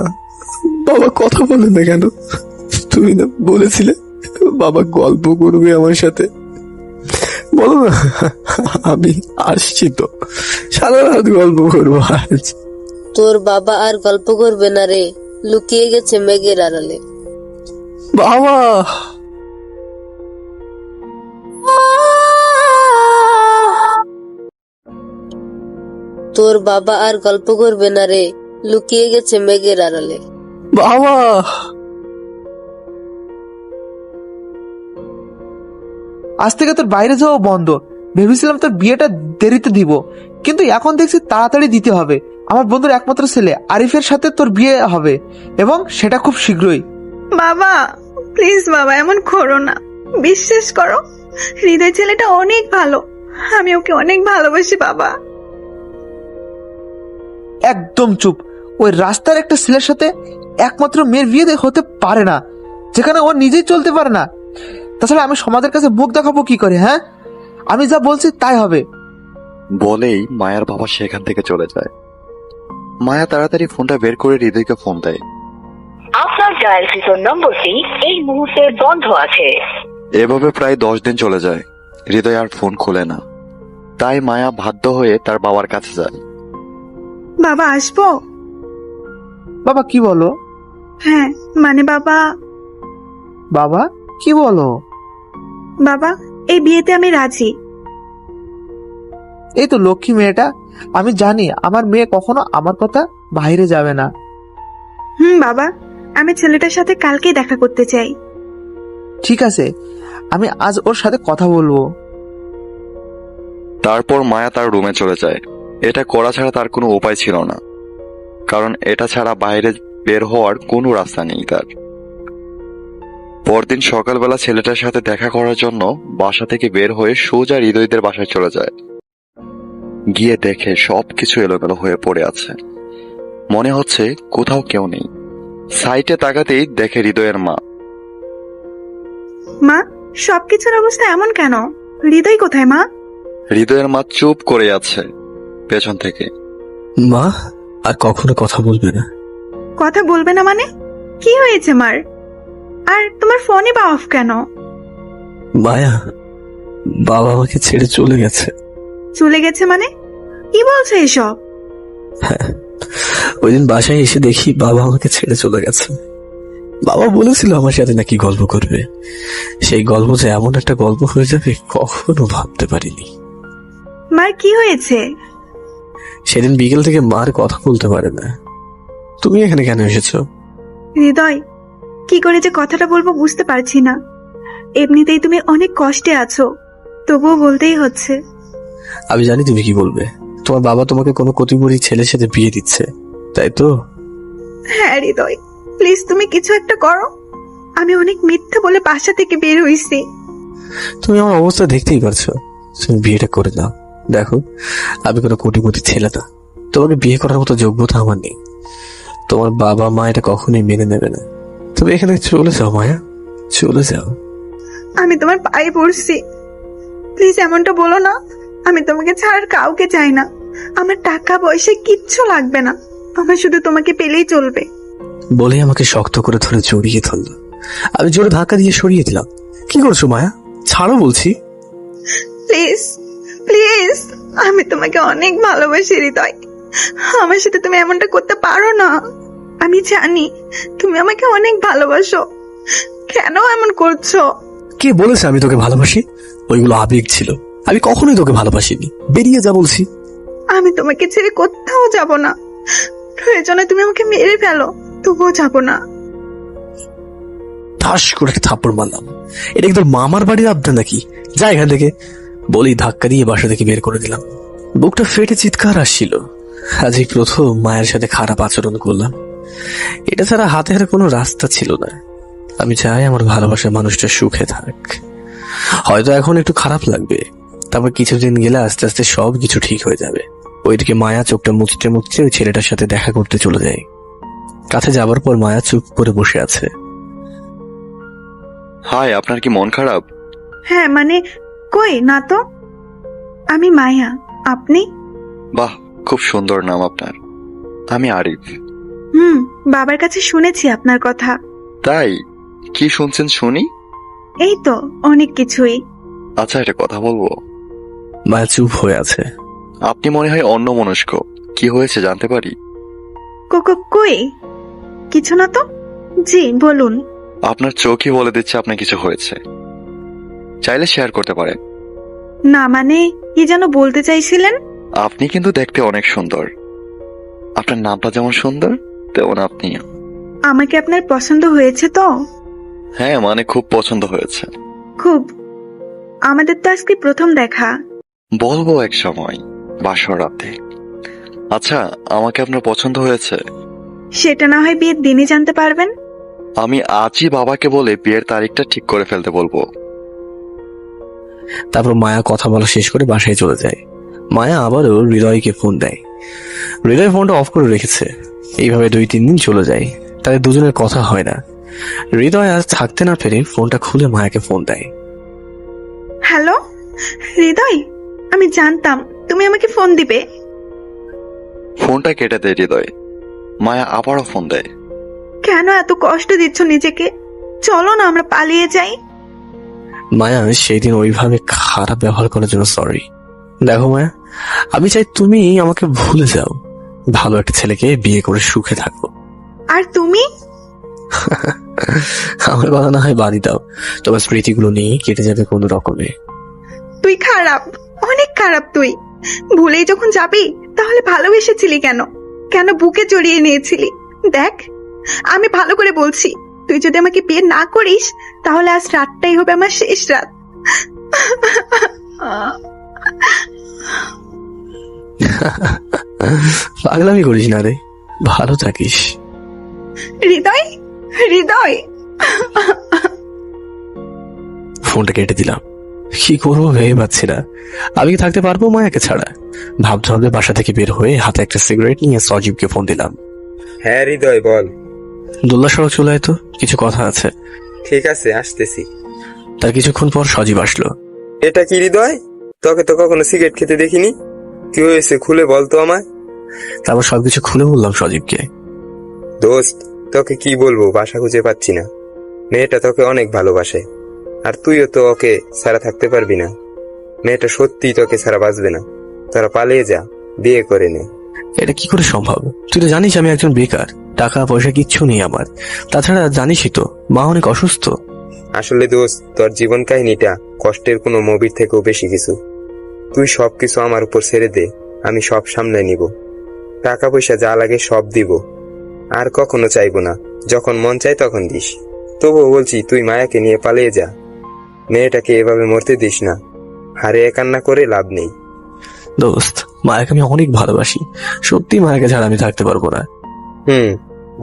বাবা কথা বলে না কেন? তুমি না বলেছিলে বাবা গল্প করবে আমার সাথে? বলো না, আমি আসছি তো, সারা রাত গল্প করবো আজ। তোর বাবা আর গল্প করবে না রে, লুকিয়ে গেছে মেঘের আড়ালে। বাবা, তোর বাবা আর গল্প করবে না রে, লুকিয়ে গেছে মেঘের আড়ালে। বাবা। আজ থেকে তোর বাইরে যাওয়া বন্ধ। ভেবেছিলাম তোর বিয়েটা দেরিতে দিব, কিন্তু এখন দেখছি তাড়াতাড়ি দিতে হবে। আমার বন্ধুর একমাত্র ছেলে আরিফের সাথে তোর বিয়ে হবে, এবং সেটা খুব শীঘ্রই। বাবা প্লিজ বাবা, এমন করো না, বিশ্বাস করো, হৃদয় ছেলেটা অনেক ভালো, আমি ওকে অনেক ভালোবাসি বাবা। একদম চুপ। ওই রাস্তার একটা ছেলের সাথে একমাত্র মেয়ের বিয়ে হতে পারে না, যেখানে ও নিজেই চলতে পারে না। তাছাড়া আমি সমাজের কাছে মুখ দেখাবো কি করে? হ্যাঁ, আমি যা বলছি তাই হবে। বলেই মায়ার বাবা সেখান থেকে চলে যায়। মায়া তাড়াতাড়ি ফোনটা বের করে হৃদয়কে ফোন দেয়। আপনার ডায়ালকৃত নম্বরটি এই মুহূর্তে বন্ধ আছে। এভাবে প্রায় 10 দিন চলে যায়। হৃদয় আর ফোন খোলে না। তাই মায়া বাধ্য হয়ে তার বাবার কাছে যায়। বাবা আসবো? বাবা কি বলো? হ্যাঁ মানে বাবা, বাবা কি বলো? বাবা এই বিয়েতে আমি রাজি। এই তো লক্ষ্মী মেয়েটা। আমি জানি আমার মেয়ে কখনো আমার কথা বাইরে যাবে না। বাবা, আমি ছেলেটার সাথে কালকেই দেখা করতে চাই। ঠিক আছে, আমি আজ ওর সাথে কথা বলবো। তারপর মায়া তার রুমে চলে যায়। এটা করা ছাড়া তার কোনো উপায় ছিল না, কারণ এটা ছাড়া বাইরে বের হওয়ার কোনো রাস্তা নেই তার। পরদিন সকালবেলা ছেলেটার সাথে দেখা করার জন্য বাসা থেকে বের হয়ে সোজা হৃদয়দের বাসায় চলে যায়। গিয়ে দেখে সবকিছু এলোমেলো হয়ে পড়ে আছে। মনে হচ্ছে কোথাও কেউ নেই। সাইটে তাকাতেই দেখে হৃদয়ের মা। মা, সবকিছুর অবস্থা এমন কেন? হৃদয় কোথায় মা? হৃদয়ের মা চুপ করে আছে পেছন থেকে। মা আর কখনো কথা বলবে না। কথা বলবে না মানে? কি হয়েছে মার? আর তোমার ফোনে বা অফ কেন? মায়া, বাবা আমাকে ছেড়ে চলে গেছে। চলে গেছে মানে? কি বলছো এসব? হ্যাঁ, ওই দিন বাসায় এসে দেখি বাবা আমাকে ছেড়ে চলে গেছে। বাবা বলেছিল আমার সাথে নাকি গল্প করবে। সেই গল্প যে এমন একটা গল্প হয়ে যাবে কখনো ভাবতে পারিনি। মার কি হয়েছে? সেদিন বিকেল থেকে মার কথা বলতে পারে না। তুমি এখানে কেন এসেছো? হৃদয়, কি করে যে কথাটা বলবো বুঝতে পারছি না। এমনিতেই তুমি অনেক কষ্টে আছো, তবুও বলতেই হচ্ছে। আমি জানি তুমি কি বলবে। তোমার বাবা তোমাকে কোনো কোটিপতি ছেলের সাথে বিয়ে দিচ্ছে, তাই তো? হ্যাঁ হৃদয়, প্লিজ তুমি কিছু একটা করো। আমি অনেক মিথ্যে বলে বাসা থেকে বের হইছি। তুমি আমার অবস্থা দেখতেই পারছো। তুমি বিয়েটা করে দাও। দেখো, আমি কোনো কোটিপতি ছেলে না। তোমাকে বিয়ে করার মতো যোগ্যতা আমার নেই। তোমার বাবা মা এটা কখনোই মেনে নেবে না। তুমি এখানে চলে যাও মায়া, চলে যাও। আমি তোমার পায়ে পড়ছি, প্লিজ এমনটা বলো না। আমি তোমাকে ছাড়ার কাউকে চাই না। আমার টাকা পয়সা কিচ্ছু লাগবে না, আমার শুধু তোমাকে পেলেই চলবে। বলে আমাকে শক্ত করে ধরে জড়িয়ে ধরলো। আমি জোরে ধাক্কা দিয়ে সরিয়ে দিলাম। কি করছো মায়া? ছাড়ো বলছি। প্লিজ প্লিজ, আমি তোমাকে অনেক ভালোবাসি হৃদয়। আমার সাথে তুমি এমনটা করতে পারো না। আমি জানি তুমি আমাকে অনেক ভালোবাসো, কেন এমন করছো? কে বলেছে আমি তোকে ভালোবাসি? ওইগুলো আবেগ ছিল। আমি কখনোই তোকে ভালোবাসিনি। বেরিয়ে যা বলছি। আমি তোমাকে ছেড়ে কোথাও যাব না। প্রয়োজনে তুমি আমাকে মেরে ফেলো, তবুও যাব না। ঠাস করে একটা থাপ্পড় মারলাম। এটা কি তোর মামার বাড়ির আবদা নাকি? যা এখান থেকে, বলেই ধাক্কা দিয়ে বাসা থেকে বের করে দিলাম। বুকটা ফেটে চিৎকার আসছিল। আজ এই প্রথম মায়ের সাথে খারাপ আচরণ করলাম। এটা ছাড়া হাতে হাতে কোনো রাস্তা ছিল না। আমি চাই আমার ভালোবাসার মানুষটা সুখে থাক। হয়তো এখন একটু খারাপ লাগবে, তারপর কিছুদিন গেলে আস্তে আস্তে সব কিছু ঠিক হয়ে যাবে। ওইদিকে মায়া চোখটা মুছতে মুছতে ওই ছেলেটার সাথে দেখা করতে চলে যায়। কাছে যাবার পর মায়া চুপ করে বসে আছে। হাই, আপনার কি মন খারাপ? হ্যাঁ মানে, কই না তো। আমি মায়া, আপনি? বাহ, খুব সুন্দর নাম আপনার। আমি আরিফ। বাবার কাছে শুনেছি আপনার কথা। তাই? কি শুনছেন শুনি? এই তো অনেক কিছুই। আচ্ছা, একটা কথা বলবো? মায়া চুপ হয়ে আছে। আপনি মনে হয় অন্যমনস্ক। কি হয়েছে জানতে পারি? কই কিছু না তো। জি বলুন। আপনার চোখই বলে দিচ্ছে আপনার কিছু হয়েছে। চাইলে শেয়ার করতে পারেন। না মানে, কি যেন বলতে চাইছিলেন? আপনি কিন্তু দেখতে অনেক সুন্দর। আপনার নামটা যেমন সুন্দর, তেমন আপনিও। আমাকে আপনার পছন্দ হয়েছে তো? হ্যাঁ, মানে খুব পছন্দ হয়েছে। খুব। আমাদের তো আজকে প্রথম দেখা। বলবো এক সময়, বাসর রাতে। আচ্ছা, আমাকে আপনার পছন্দ হয়েছে? সেটা না হয় বিয়ের দিনে জানতে পারবেন। আমি আজই বাবাকে বলে বিয়ের তারিখটা ঠিক করে ফেলতে বলবো। তারপর মায়া কথা বলা শেষ করে বাসায় চলে যায়। মায়া আবারও হৃদয়কে ফোন দেয়। হৃদয় ফোনটা অফ করে রেখেছে। এইভাবে 2-3 দিন চলে যায়। তাদের দুজনের কথা হয় না। হৃদয় আজ থাকতে না পেরে ফোনটা খুলে মায়াকে ফোন দেয়। হ্যালো হৃদয়, আমি জানতাম তুমি আমাকে ফোন দিবে। ফোনটা কেটে দেয় হৃদয়। মায়া আবারও ফোন দেয়। কেন এত কষ্ট দিচ্ছ নিজেকে? চলো না আমরা পালিয়ে যাই। মায়া, সেই দিন ওইভাবে খারাপ ব্যবহার করার জন্য সরি। দেখো মায়া, আমি চাই তুমি আমাকে ভুলে যাও, ভালো একটা ছেলেকে বিয়ে করে সুখে থাকো। আর তুমি? আমার কথা না হয় বাড়ি দাও, তোমার স্মৃতিগুলো নিয়ে কেটে যাবে কোনো রকমে। তুই খারাপ, অনেক খারাপ তুই। ভুলেই যখন যাবি তাহলে ভালোবেসেছিলি কেন? কেন বুকে জড়িয়ে নিয়েছিলি? দেখ, আমি ভালো করে বলছি, তুই যদি আমাকে বিয়ে না করিস তাহলে আজ রাতটাই হবে আমার শেষ রাত। পাগলামি করিস না রে, ভালো থাকিস। হৃদয়, হৃদয়। ফোনটা কেটে দিলাম। কি করবো ভেবে পাচ্ছি না। আমি কি থাকতে পারবো মায়াকে ছাড়া? ভাবতে ভাবতে বাসা থেকে বের হয়ে হাতে একটা সিগারেট নিয়ে সজীবকে ফোন দিলাম। হ্যাঁ হৃদয়, বল। দোল্লা সড়ক চলে আয় তো, কিছু কথা আছে। ঠিক আছে, আসতেছি। তার কিছুক্ষণ পর সজীব আসলো। এটা কি হৃদয়? তোকে তো কখনো সিগারেট খেতে দেখিনি। কি হয়েছে খুলে বল তো আমায়। তারপর সবকিছু খুলে বললাম সজীবকে। দোস্ত, তোকে কি বলবো, বাসা খুঁজে পাচ্ছি না। মেয়েটা তোকে অনেক ভালোবাসে, আর তুইও তো ওকে ছাড়া থাকতে পারবি না। মেয়েটা সত্যিই তোকে ছাড়া বাঁচবে না। তোরা পালিয়ে যা, বিয়ে করে নে। এটা কি করে সম্ভব? তুই তো জানিস আমি একজন বেকার, টাকা পয়সা কিচ্ছু নেই আমার। তাছাড়া জানিসই তো মা অনেক অসুস্থ। আসলে দোস্ত, তোর জীবন কাহিনীটা কষ্টের কোনো মুভির থেকেও বেশি কিছু। তুই সবকিছু আমার উপর ছেড়ে দে, আমি সব সামলে নিব। টাকা পয়সা যা লাগে সব দিব, আর কখনো চাইবো না। যখন মন চায় তখন দিস। তবুও বলছি, তুই মায়াকে নিয়ে পালিয়ে যা। মেয়েটাকে এভাবে মরতে দিস না। হারিয়ে কান্না করে লাভ নেই। দোস্ত, মায়াকে আমি অনেক ভালোবাসি, সত্যি মায়াকে ছাড়া আমি থাকতে পারবো না।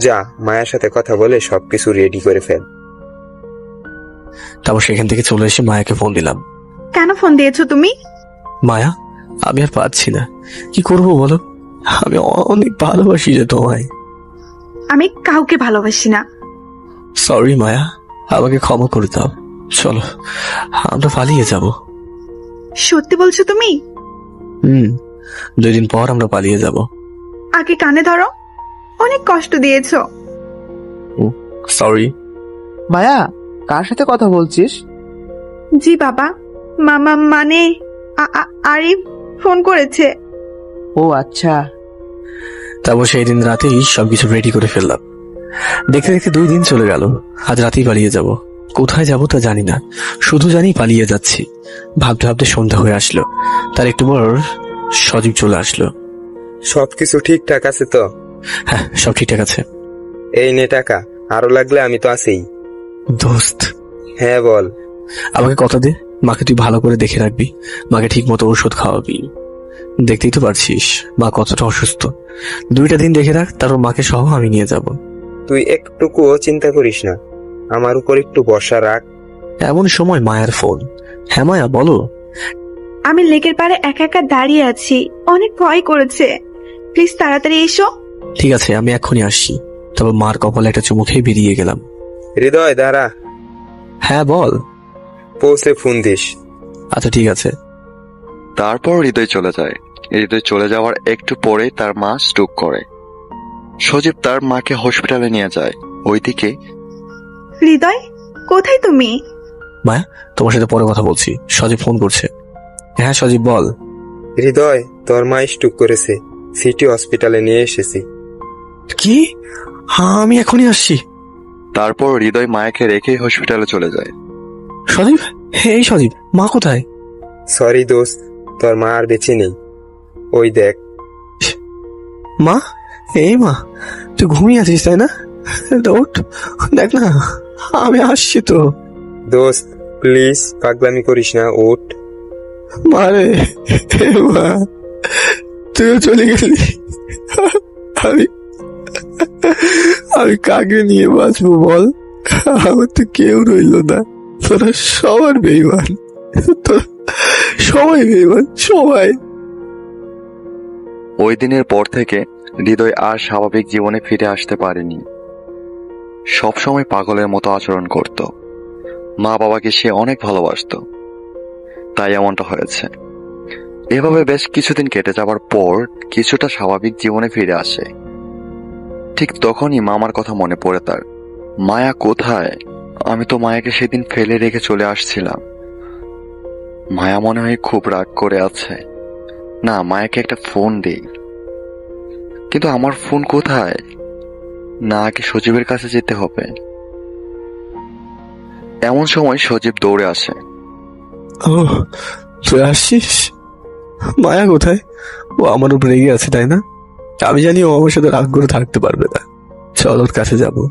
যা, মায়ের সাথে কথা বলে সবকিছু রেডি করে ফেল। তারপর সেখান থেকে চলে এসে মায়াকে ফোন দিলাম। কেন ফোন দিয়েছো তুমি? মায়া, আমি আর পারছি না, কি করব বলো? আমি অনেক ভালোবাসি যে তোমায়। আমি কাউকে ভালোবাসি না। সরি মায়া, আমাকে ক্ষমা করে দাও। চলো আমরা পালিয়ে যাব। সত্যি বলছো তুমি? 2 দিন পর আমরা পালিয়ে যাব। আগে কানে ধরো, অনেক কষ্ট দিয়েছো। সরি। মায়া, কার সাথে কথা বলছিস? জি বাবা, মামা মানে আরিফ ফোন করেছে। ও আচ্ছা। তারপর সেই দিন রাতেই সবকিছু রেডি করে ফেললাম। দেখতে দেখতে 2 দিন চলে গেল। আজ রাতেই পালিয়ে যাব। কোথায় যাব তা জানি না, শুধু জানি পালিয়ে যাচ্ছি। ভাবতে ভাবতে সন্ধ্যা হয়ে আসলো। তার একটু পর সজীব চলে আসলো। সবকিছু ঠিকঠাক আছে তো? হ্যাঁ, সব ঠিকঠাক আছে। এই নে টাকা, আরো লাগলে আমি তো আছেই। দোস্ত, হ্যাঁ বল। আমাকে কথা দে, মাকে তুই ভালো করে দেখে রাখবি, মাকে ঠিক মতো ওষুধ খাওয়াবি। দেখতেই তো পারছিস মা কতটা অসুস্থ। 2টা দিন দেখে রাখ, তারপর মাকে সহ আমি নিয়ে যাব। তুই একটুকুও চিন্তা করিস না, আমার উপর একটু ভরসা রাখ। এমন সময় মায়ের ফোন। হ্যাঁ মায়া, বলো। আমি লেকের পাড়ে একা একা দাঁড়িয়ে আছি, অনেক ভয় করেছে। প্লিজ তাড়াতাড়ি এসো। ঠিক আছে, আমি এক্ষুনি আসছি। তারপর মার কপালে একটা চুমু খেয়ে বেরিয়ে গেলাম। হৃদয় দাঁড়া। হ্যাঁ বল। পৌঁছে ফোন দিস। আচ্ছা ঠিক আছে। তারপর হৃদয় চলে যায়। হৃদয় চলে যাওয়ার একটু পরে তার মা স্ট্রোক করে। সজীব তার মাকে হসপিটালে নিয়ে যায়। ওইদিকে হৃদয়, কোথায় তুমি? মায়া, তোমার সাথে পরে কথা বলছি, সজীব ফোন করছে। হ্যাঁ সজীব বল। হৃদয়, তোর মা স্ট্রোক করেছে, সিটি হসপিটালে নিয়ে এসেছি। কি? হ্যাঁ, আমি এখনই আসছি। তারপর হৃদয় মায়াকে রেখেই হসপিটালে চলে যায়। সজীব, এই সজীব, মা কোথায়? সরি দোস্ত, তোর মা আর বেঁচে নেই। ওই দেখ। মা, এই মা, তুই ঘুমিয়ে আছিস তাই না? ওঠ, দেখ না, আমি আসছি তো। দোস্ত প্লিজ পাগলামি করিস না, ওঠ। মারে, মা, তুইও চলে গেলি। আমি আমি কাকে নিয়ে বাঁচবো বল? আমার তো কেউ রইল না। তোরা সবার বেইমান, তোরা সবাই বেইমান, সবাই। ওই দিনের পর থেকে হৃদয় আর স্বাভাবিক জীবনে ফিরে আসতে পারেনি। সবসময় পাগলের মতো আচরণ করত। মা বাবাকে সে অনেক ভালোবাসতো, তাই এমনটা হয়েছে। এভাবে বেশ কিছুদিন কেটে যাবার পর কিছুটা স্বাভাবিক জীবনে ফিরে আসে। ঠিক তখনই মামার কথা মনে পড়ে তার। মায়া কোথায়? আমি তো মায়াকে সেদিন ফেলে রেখে চলে আসছিলাম। মায়া মনে হয় খুব রাগ করে আছে। না, মায়াকে একটা ফোন দেই। কিন্তু আমার ফোন কোথায়? না, আগে সজীবের কাছে যেতে হবে। এমন সময় সজীব দৌড়ে আসে। ও, তুই আসছিস? মায়া কোথায়? ও আমার উপর রেগে আছে, তাই না? আমি জানি ও আমার সাথে রাগ করে থাকতে পারবে না। চল ওর কাছে যাবো।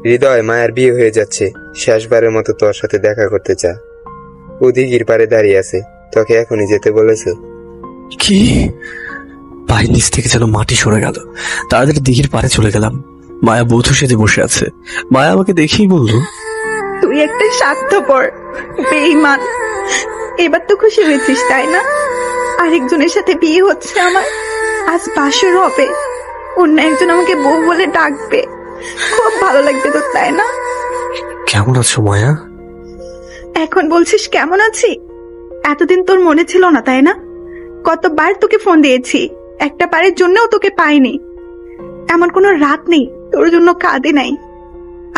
হৃদয়, মায়ের বিয়ে হয়ে যাচ্ছে, শেষবারের মতো তোর সাথে দেখা করতে চা। ও দিঘির পাড়ে দাঁড়িয়ে আছে, তোকে এখনই যেতে বলেছে। কি? পায়ের নিচ থেকে যেন মাটি সরে গেল। তাড়াতাড়ি দিঘির পাড়ে চলে গেলাম। মায়া বধূ সেজে বসে আছে। মায়া আমাকে দেখেই বলল, তুই একটা স্বার্থপর বেঈমান। এবার তো খুশি হয়েছিস তাই না? আরেকজনের সাথে বিয়ে হচ্ছে আমার, আজ বাসর হবে, অন্য একজন আমাকে বউ বলে ডাকবে, খুব ভালো লাগবে তোর তাই না? কেমন আছো মায়া? এখন বলছিস কেমন আছি? এতদিন তোর মনে ছিল না তাই না? কতবার তোকে ফোন দিয়েছি, একটা বারের জন্যও তোকে পাইনি। এমন কোনো রাত নেই তোর জন্য কাঁদে নাই।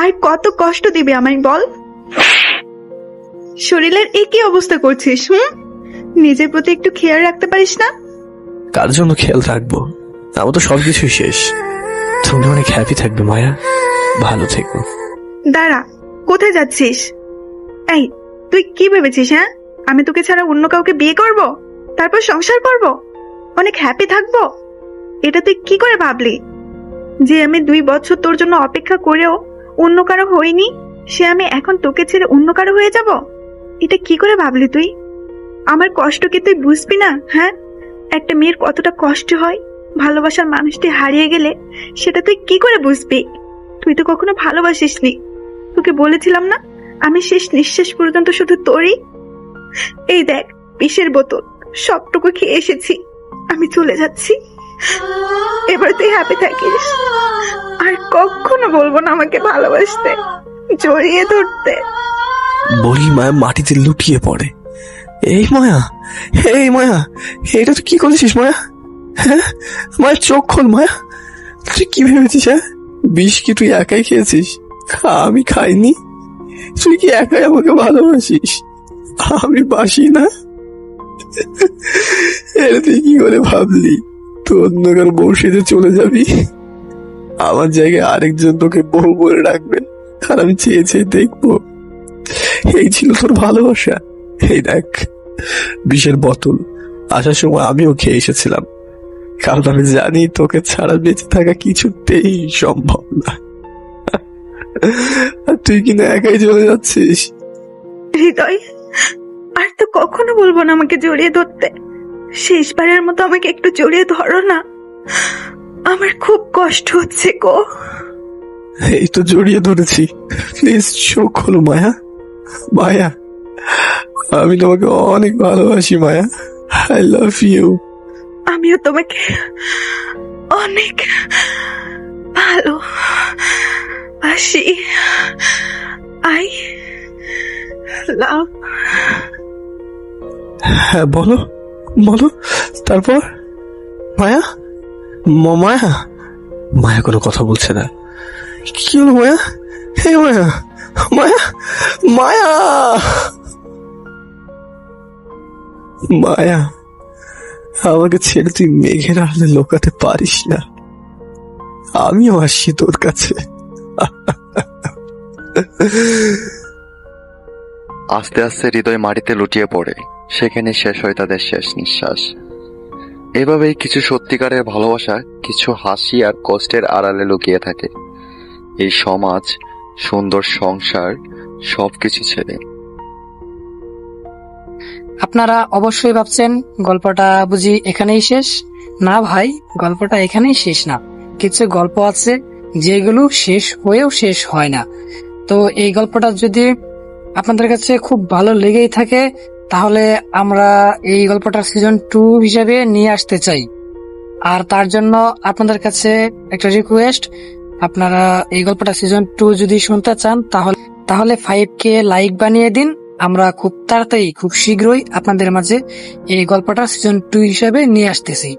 আর কত কষ্ট দিবে আমায় বল? শরীরের একই অবস্থা করছিস। নিজের প্রতি একটু খেয়াল রাখতে পারিস না? কার জন্য খেয়াল রাখবো? আমার তো সবকিছুই শেষ। তুমি অনেক হ্যাপি থাকবে মায়া, ভালো থেকো। দাঁড়া, কোথায় যাচ্ছিস? এই, তুই কি ভেবেছিস? হ্যাঁ, আমি তোকে ছাড়া অন্য কাউকে বিয়ে করব, তারপর সংসার করব, অনেক হ্যাপি থাকবো? এটা তুই কি করে ভাবলি? যে আমি 2 বছর তোর জন্য অপেক্ষা করেও অন্য কারো হইনি, সে আমি এখন তোকে ছেড়ে অন্য কারো হয়ে যাব? এটা কি করে ভাবলি তুই? আমার কষ্ট কি তুই বুঝবি না? হ্যাঁ, একটা মেয়ের কতটা কষ্ট হয় ভালোবাসার মানুষটি হারিয়ে গেলে, সেটা তুই কি করে বুঝবি? তুই তো কখনো ভালোবাসিসনি। তোকে বলেছিলাম না, আমি শেষ নিঃশ্বাস পর্যন্ত শুধু তোরই। এই দেখ, বিষের বোতল সবটুকু খেয়ে এসেছি, আমি চলে যাচ্ছি। এবার তুই হ্যাপি থাকিস, আর কখনো বলবো না আমাকে ভালোবাসতে, জড়িয়ে ধরতে। বলি মায়া মাটিতে লুটিয়ে পড়ে। এই মায়া, এই মায়া, এটা তুই কি করেছিস মায়া? হ্যাঁ, মায়ের চোখ খোল মায়া। তুই কি ভেবেছিস? হ্যাঁ, বিষ কি তুই একাই খেয়েছিস? আমি খাইনি। তুই কি একাই আমাকে ভালোবাসিস? আমি বাসি না? এটা তুই কি করে ভাবলি? তুই অন্য কারো বউ সেজে চলে যাবি, আমার জায়গায় আরেকজন তোকে বউ বলে রাখবে, আর আমি চেয়ে চেয়ে দেখবো? এই ছিল তোর ভালোবাসা? এই দেখ, বিষের বোতল আসার সময় আমিও খেয়ে এসেছিলাম, কারণ আমি জানি তোকে ছাড়া বেঁচে থাকা কিছুতেই সম্ভব না। আর তুই কিনা একাই চলে যাচ্ছিস। হৃদয়, আর তো কখনো বলবো না আমাকে জড়িয়ে ধরতে। শেষবারের মতো আমাকে একটু জড়িয়ে ধরো না, আমার খুব কষ্ট হচ্ছে গো। এই তো জড়িয়ে ধরেছি, প্লিজ চোখ খোলো মায়া। মায়া, আমি তোমাকে অনেক ভালোবাসি মায়া, আই লাভ ইউ। আমিও তোমাকে অনেক ভালোবাসি, আই লাভ। হ্যাঁ, বলো বলো, তারপর? মায়া, মায়া, মায়া কোনো কথা বলছে না। কি হলো মায়া? হে মায়া, মায়া, মায়া, মায়া, আমাকে ছেড়ে তুই মেঘের আড়ালে লোকাতে পারিস না। আমিও আসছি তোর কাছে। আস্তে আস্তে হৃদয় মাটিতে লুটিয়ে পড়ে। সেখানে শেষ হয় তাদের শেষ নিঃশ্বাস। এভাবেই কিছু সত্যিকারের ভালোবাসা, কিছু হাসি আর কষ্টের আড়ালে লুকিয়ে থাকে। এই সমাজ, সুন্দর সংসার, সবকিছু ছেড়ে। আপনারা অবশ্যই ভাবছেন গল্পটা বুঝি এখানেই শেষ? না ভাই, গল্পটা এখানেই শেষ না। কিছু গল্প আছে যেগুলো শেষ হয়েও শেষ হয় না। তো এই গল্পটা যদি আপনাদের কাছে খুব ভালো লেগেই থাকে, তাহলে আমরা এই গল্পটা সিজন 2 হিসেবে নিয়ে আসতে চাই। আর তার জন্য আপনাদের কাছে একটা রিকোয়েস্ট, আপনারা এই গল্পটা সিজন 2 যদি শুনতে চান তাহলে 5K লাইক বানিয়ে দিন। আমরা খুব তাড়াতাড়ি, খুব শীঘ্রই আপনাদের মাঝে এই গল্পটা সিজন 2 হিসেবে নিয়ে আসতেছি।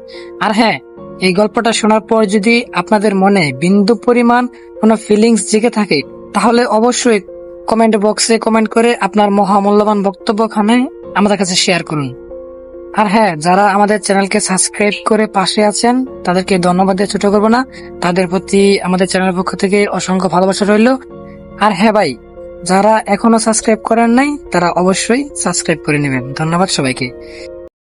আর হ্যাঁ, এই গল্পটা শোনার পর যদি আপনাদের মনে বিন্দু পরিমাণ কোনো ফিলিংস জেগে থাকে, তাহলে অবশ্যই কমেন্ট বক্সে কমেন্ট করে আপনার মহামূল্যবান বক্তব্যখানে আমাদের কাছে শেয়ার করুন। আর হ্যাঁ, যারা আমাদের চ্যানেলকে সাবস্ক্রাইব করে পাশে আছেন তাদেরকে ধন্যবাদ দিয়ে ছোট করবো না। তাদের প্রতি আমাদের চ্যানেলের পক্ষ থেকে অসংখ্য ভালোবাসা রইল। আর হ্যাঁ ভাই, যারা এখনো সাবস্ক্রাইব করেন নাই তারা অবশ্যই সাবস্ক্রাইব করে নেবেন। ধন্যবাদ সবাইকে।